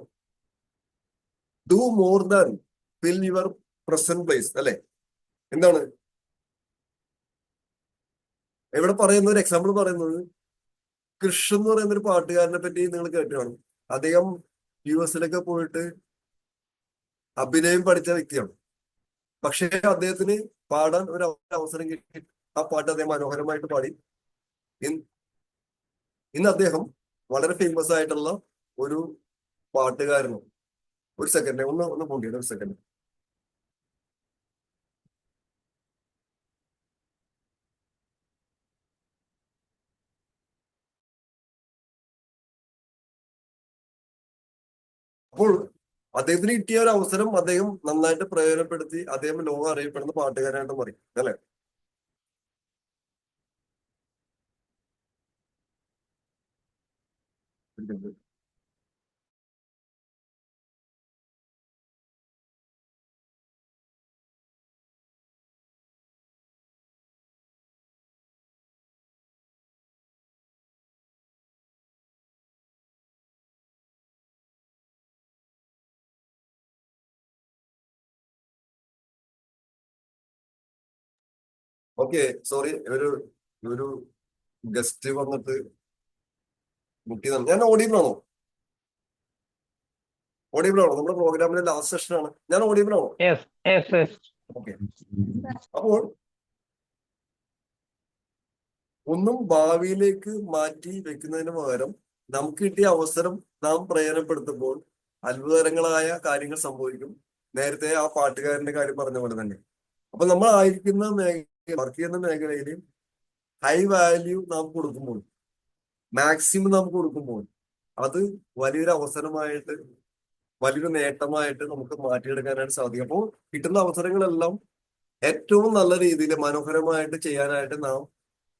Do more than fill your present place, അല്ലെ. എന്താണ് ഇവിടെ പറയുന്ന ഒരു എക്സാമ്പിൾ പറയുന്നത്, കൃഷ് എന്ന് പറയുന്ന ഒരു പാട്ടുകാരനെ പറ്റി നിങ്ങൾ കേട്ടു കാണും. അദ്ദേഹം US പോയിട്ട് അഭിനയം പഠിച്ച വ്യക്തിയാണ്. പക്ഷേ അദ്ദേഹത്തിന് പാടാൻ ഒരു അവസരം കിട്ടി. ആ പാട്ട് അദ്ദേഹം മനോഹരമായിട്ട് പാടി. ഇന്ന് അദ്ദേഹം വളരെ ഫേമസ് ആയിട്ടുള്ള ഒരു പാട്ടുകാരനും. ഒരു സെക്കൻഡ്, ഒന്ന് പോകേണ്ട ഒരു സെക്കൻഡ്. അപ്പോൾ അദ്ദേഹത്തിന് കിട്ടിയ ഒരു അവസരം അദ്ദേഹം നന്നായിട്ട് പ്രയോജനപ്പെടുത്തി അദ്ദേഹം ലോകം അറിയപ്പെടുന്ന പാട്ടുകാരനായിട്ട് മാറി, അല്ലെ? ഓക്കെ, സോറി, ഒരു ഗസ്റ്റ് വന്നിട്ട് മുട്ടിയതാണ്. ഞാൻ ഓഡിയബിൾ ആണോ? നമ്മുടെ പ്രോഗ്രാമിലെ ലാസ്റ്റ് സെഷൻ ആണ്. ഞാൻ ഓഡിയബിൾ ആണോ? ഓക്കെ. അപ്പോൾ ഒന്നും ഭാവിയിലേക്ക് മാറ്റി വെക്കുന്നതിന് പകരം നമുക്ക് കിട്ടിയ അവസരം നാം പ്രയോജനപ്പെടുത്തുമ്പോൾ അത്ഭുതകരങ്ങളായ കാര്യങ്ങൾ സംഭവിക്കും. നേരത്തെ ആ പാട്ടുകാരന്റെ കാര്യം പറഞ്ഞ പോലെ തന്നെ. അപ്പൊ നമ്മൾ ആയിരിക്കുന്ന വർക്ക് ചെയ്യുന്ന മേഖലയിൽ ഹൈ വാല്യൂ നാം കൊടുക്കുമ്പോൾ, മാക്സിമം നാം കൊടുക്കുമ്പോൾ, അത് വലിയൊരു അവസരമായിട്ട്, വലിയൊരു നേട്ടമായിട്ട് നമുക്ക് മാറ്റിയെടുക്കാനായിട്ട് സാധിക്കും. അപ്പോൾ കിട്ടുന്ന അവസരങ്ങളെല്ലാം ഏറ്റവും നല്ല രീതിയിൽ മനോഹരമായിട്ട് ചെയ്യാനായിട്ട് നാം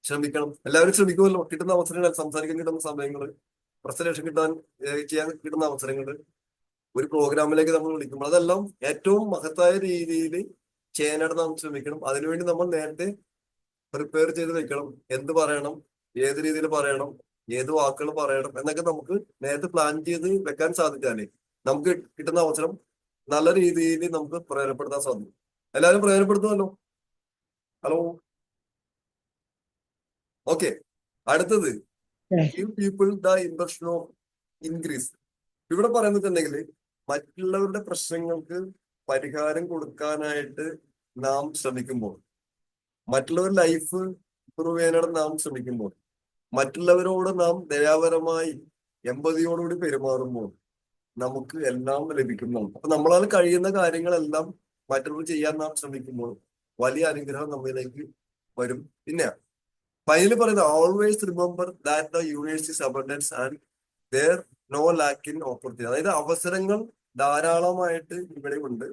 ശ്രമിക്കണം. എല്ലാവരും ശ്രമിക്കുമല്ലോ. കിട്ടുന്ന അവസരങ്ങൾ, സംസാരിക്കാൻ കിട്ടുന്ന സമയങ്ങൾ, പ്രസന്റേഷൻ ചെയ്യാൻ കിട്ടുന്ന അവസരങ്ങൾ, ഒരു പ്രോഗ്രാമിലേക്ക് നമ്മൾ വിളിക്കുമ്പോൾ അതെല്ലാം ഏറ്റവും മഹത്തായ രീതിയിൽ ചെയ്യാനായിട്ട് നാം ശ്രമിക്കണം. അതിനുവേണ്ടി നമ്മൾ നേരത്തെ പ്രിപ്പയർ ചെയ്ത് വെക്കണം. എന്ത് പറയണം, ഏത് രീതിയിൽ പറയണം, ഏത് വാക്കുകൾ പറയണം എന്നൊക്കെ നമുക്ക് നേരത്തെ പ്ലാൻ ചെയ്ത് വെക്കാൻ സാധിച്ചാലേ നമുക്ക് കിട്ടുന്ന അവസരം നല്ല രീതിയിൽ നമുക്ക് പ്രയോജനപ്പെടുത്താൻ സാധിക്കും. എല്ലാവരും പ്രയോജനപ്പെടുത്തുമല്ലോ? Hello, okay. അടുത്തത് give people the impression of increase. ഇവിടെ പറയുന്നുണ്ടെങ്കിൽ മറ്റുള്ളവരുടെ പ്രശ്നങ്ങൾക്ക് പരിഹാരം കൊടുക്കാനായിട്ട് നാം ശ്രമിക്കുമ്പോൾ, മറ്റുള്ളവർ ലൈഫ് ഇമ്പ്രൂവ് ചെയ്യാനായിട്ട് നാം ശ്രമിക്കുമ്പോൾ, മറ്റുള്ളവരോട് നാം ദയാപരമായി എമ്പതിയോടുകൂടി പെരുമാറുമ്പോൾ നമുക്ക് എല്ലാം ലഭിക്കുന്നതാണ്. അപ്പൊ നമ്മളാൽ കഴിയുന്ന കാര്യങ്ങളെല്ലാം മറ്റുള്ളവർ ചെയ്യാൻ നാം ശ്രമിക്കുമ്പോൾ വലിയ അനുഗ്രഹം നമ്മളിലേക്ക് വരും. പിന്നെ ഫൈനലി പറയുന്നത്, always remember that the universe is abundance and there no lack in opportunity. അതായത് അവസരങ്ങൾ ധാരാളമായിട്ട് ഇവിടെ ഉണ്ട്,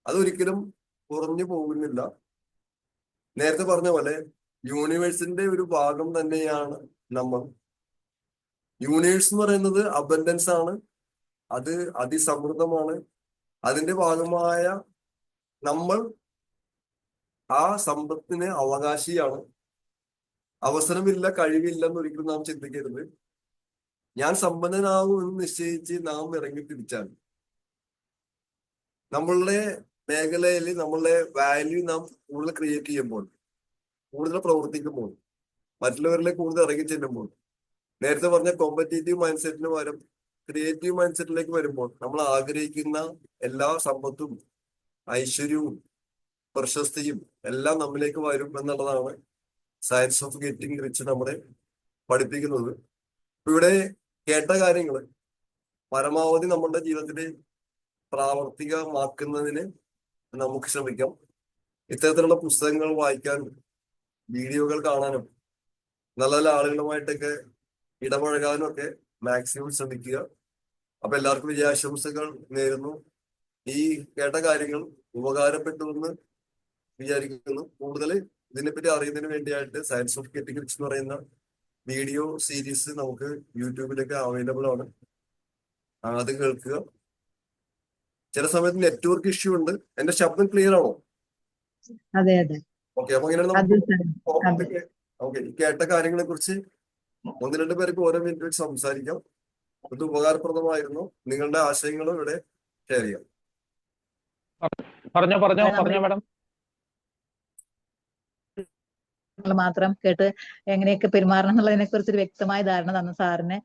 അതൊരിക്കലും കുറഞ്ഞു പോകുന്നില്ല. നേരത്തെ പറഞ്ഞ പോലെ യൂണിവേഴ്സിന്റെ ഒരു ഭാഗം തന്നെയാണ് നമ്മൾ. യൂണിവേഴ്സ് എന്ന് പറയുന്നത് അബണ്ടൻസ് ആണ്, അത് അതിസമൃദ്ധമാണ്. അതിന്റെ ഭാഗമായ നമ്മൾ ആ സമ്പത്തിന് അവകാശിയാണ്. അവസരമില്ല, കഴിവില്ല എന്നൊരിക്കലും നാം ചിന്തിക്കരുത്. ഞാൻ സമ്പന്നനാകും എന്ന് നിശ്ചയിച്ച് നാം ഇറങ്ങി തിരിച്ചാൽ നമ്മളുടെ മേഖലയിൽ നമ്മളുടെ വാല്യൂ നാം കൂടുതൽ ക്രിയേറ്റ് ചെയ്യുമ്പോൾ, കൂടുതൽ പ്രവർത്തിക്കുമ്പോൾ, മറ്റുള്ളവരിലേക്ക് കൂടുതൽ ഇറങ്ങി ചെല്ലുമ്പോൾ, നേരത്തെ പറഞ്ഞ കോമ്പറ്റേറ്റീവ് മൈൻഡ് സെറ്റിന് പകരം ക്രിയേറ്റീവ് മൈൻഡ് സെറ്റിലേക്ക് വരുമ്പോൾ നമ്മൾ ആഗ്രഹിക്കുന്ന എല്ലാ സമ്പത്തും ഐശ്വര്യവും പ്രശസ്തിയും എല്ലാം നമ്മിലേക്ക് വരും എന്നുള്ളതാണ് സയൻസ് ഓഫ് ഗെറ്റിംഗ് റിച്ച് നമ്മളെ പഠിപ്പിക്കുന്നത്. ഇവിടെ കേട്ട കാര്യങ്ങൾ പരമാവധി നമ്മുടെ ജീവിതത്തിൽ പ്രാവർത്തികമാക്കുന്നതിന് നമുക്ക് ശ്രമിക്കാം. ഇത്തരത്തിലുള്ള പുസ്തകങ്ങൾ വായിക്കാനും വീഡിയോകൾ കാണാനും നല്ല നല്ല ആളുകളുമായിട്ടൊക്കെ ഇടപഴകാനും ഒക്കെ മാക്സിമം ശ്രമിക്കുക. അപ്പൊ എല്ലാവർക്കും വിജയാശംസകൾ നേരുന്നു. ഈ കേട്ട കാര്യങ്ങൾ ഉപകാരപ്പെട്ടു എന്ന് വിചാരിക്കുന്നു. കൂടുതൽ ഇതിനെപ്പറ്റി അറിയുന്നതിന് വേണ്ടിയായിട്ട് സയൻസ് ഓഫ് ഗെറ്റിംഗ് റിച്ച് എന്ന് പറയുന്ന വീഡിയോ സീരീസ് നമുക്ക് യൂട്യൂബിലൊക്കെ അവൈലബിൾ ആണ്, അത് കേൾക്കുക. ചില സമയത്ത് നെറ്റ്വർക്ക് ഇഷ്യൂ ഉണ്ട്. എന്റെ ശബ്ദം ക്ലിയർ ആണോ? അതെ അതെ. ഓക്കെ. അപ്പൊ ഇങ്ങനെ ഓക്കെ, ഈ കേട്ട കാര്യങ്ങളെ കുറിച്ച് 1-2 പേർക്ക് ഓരോ മിനിറ്റ് വെച്ച് സംസാരിക്കാം. ഇത് ഉപകാരപ്രദമായിരുന്നു. നിങ്ങളുടെ ആശയങ്ങളും ഇവിടെ ഷെയർ ചെയ്യാം. പറഞ്ഞോ മാഡം. മാത്രം കേട്ട് എങ്ങനെയൊക്കെ പെരുമാറണം എന്നുള്ളതിനെ കുറിച്ച് ഒരു വ്യക്തമായ ധാരണ തന്ന സാറിന്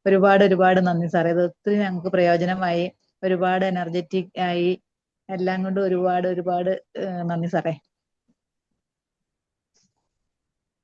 ഒരുപാട് നന്ദി സാറേ. ഇത് ഒത്തിരി ഞങ്ങൾക്ക് പ്രയോജനമായി, ഒരുപാട് എനർജറ്റിക് ആയി, എല്ലാം കൊണ്ടും ഒരുപാട് നന്ദി സാറേ.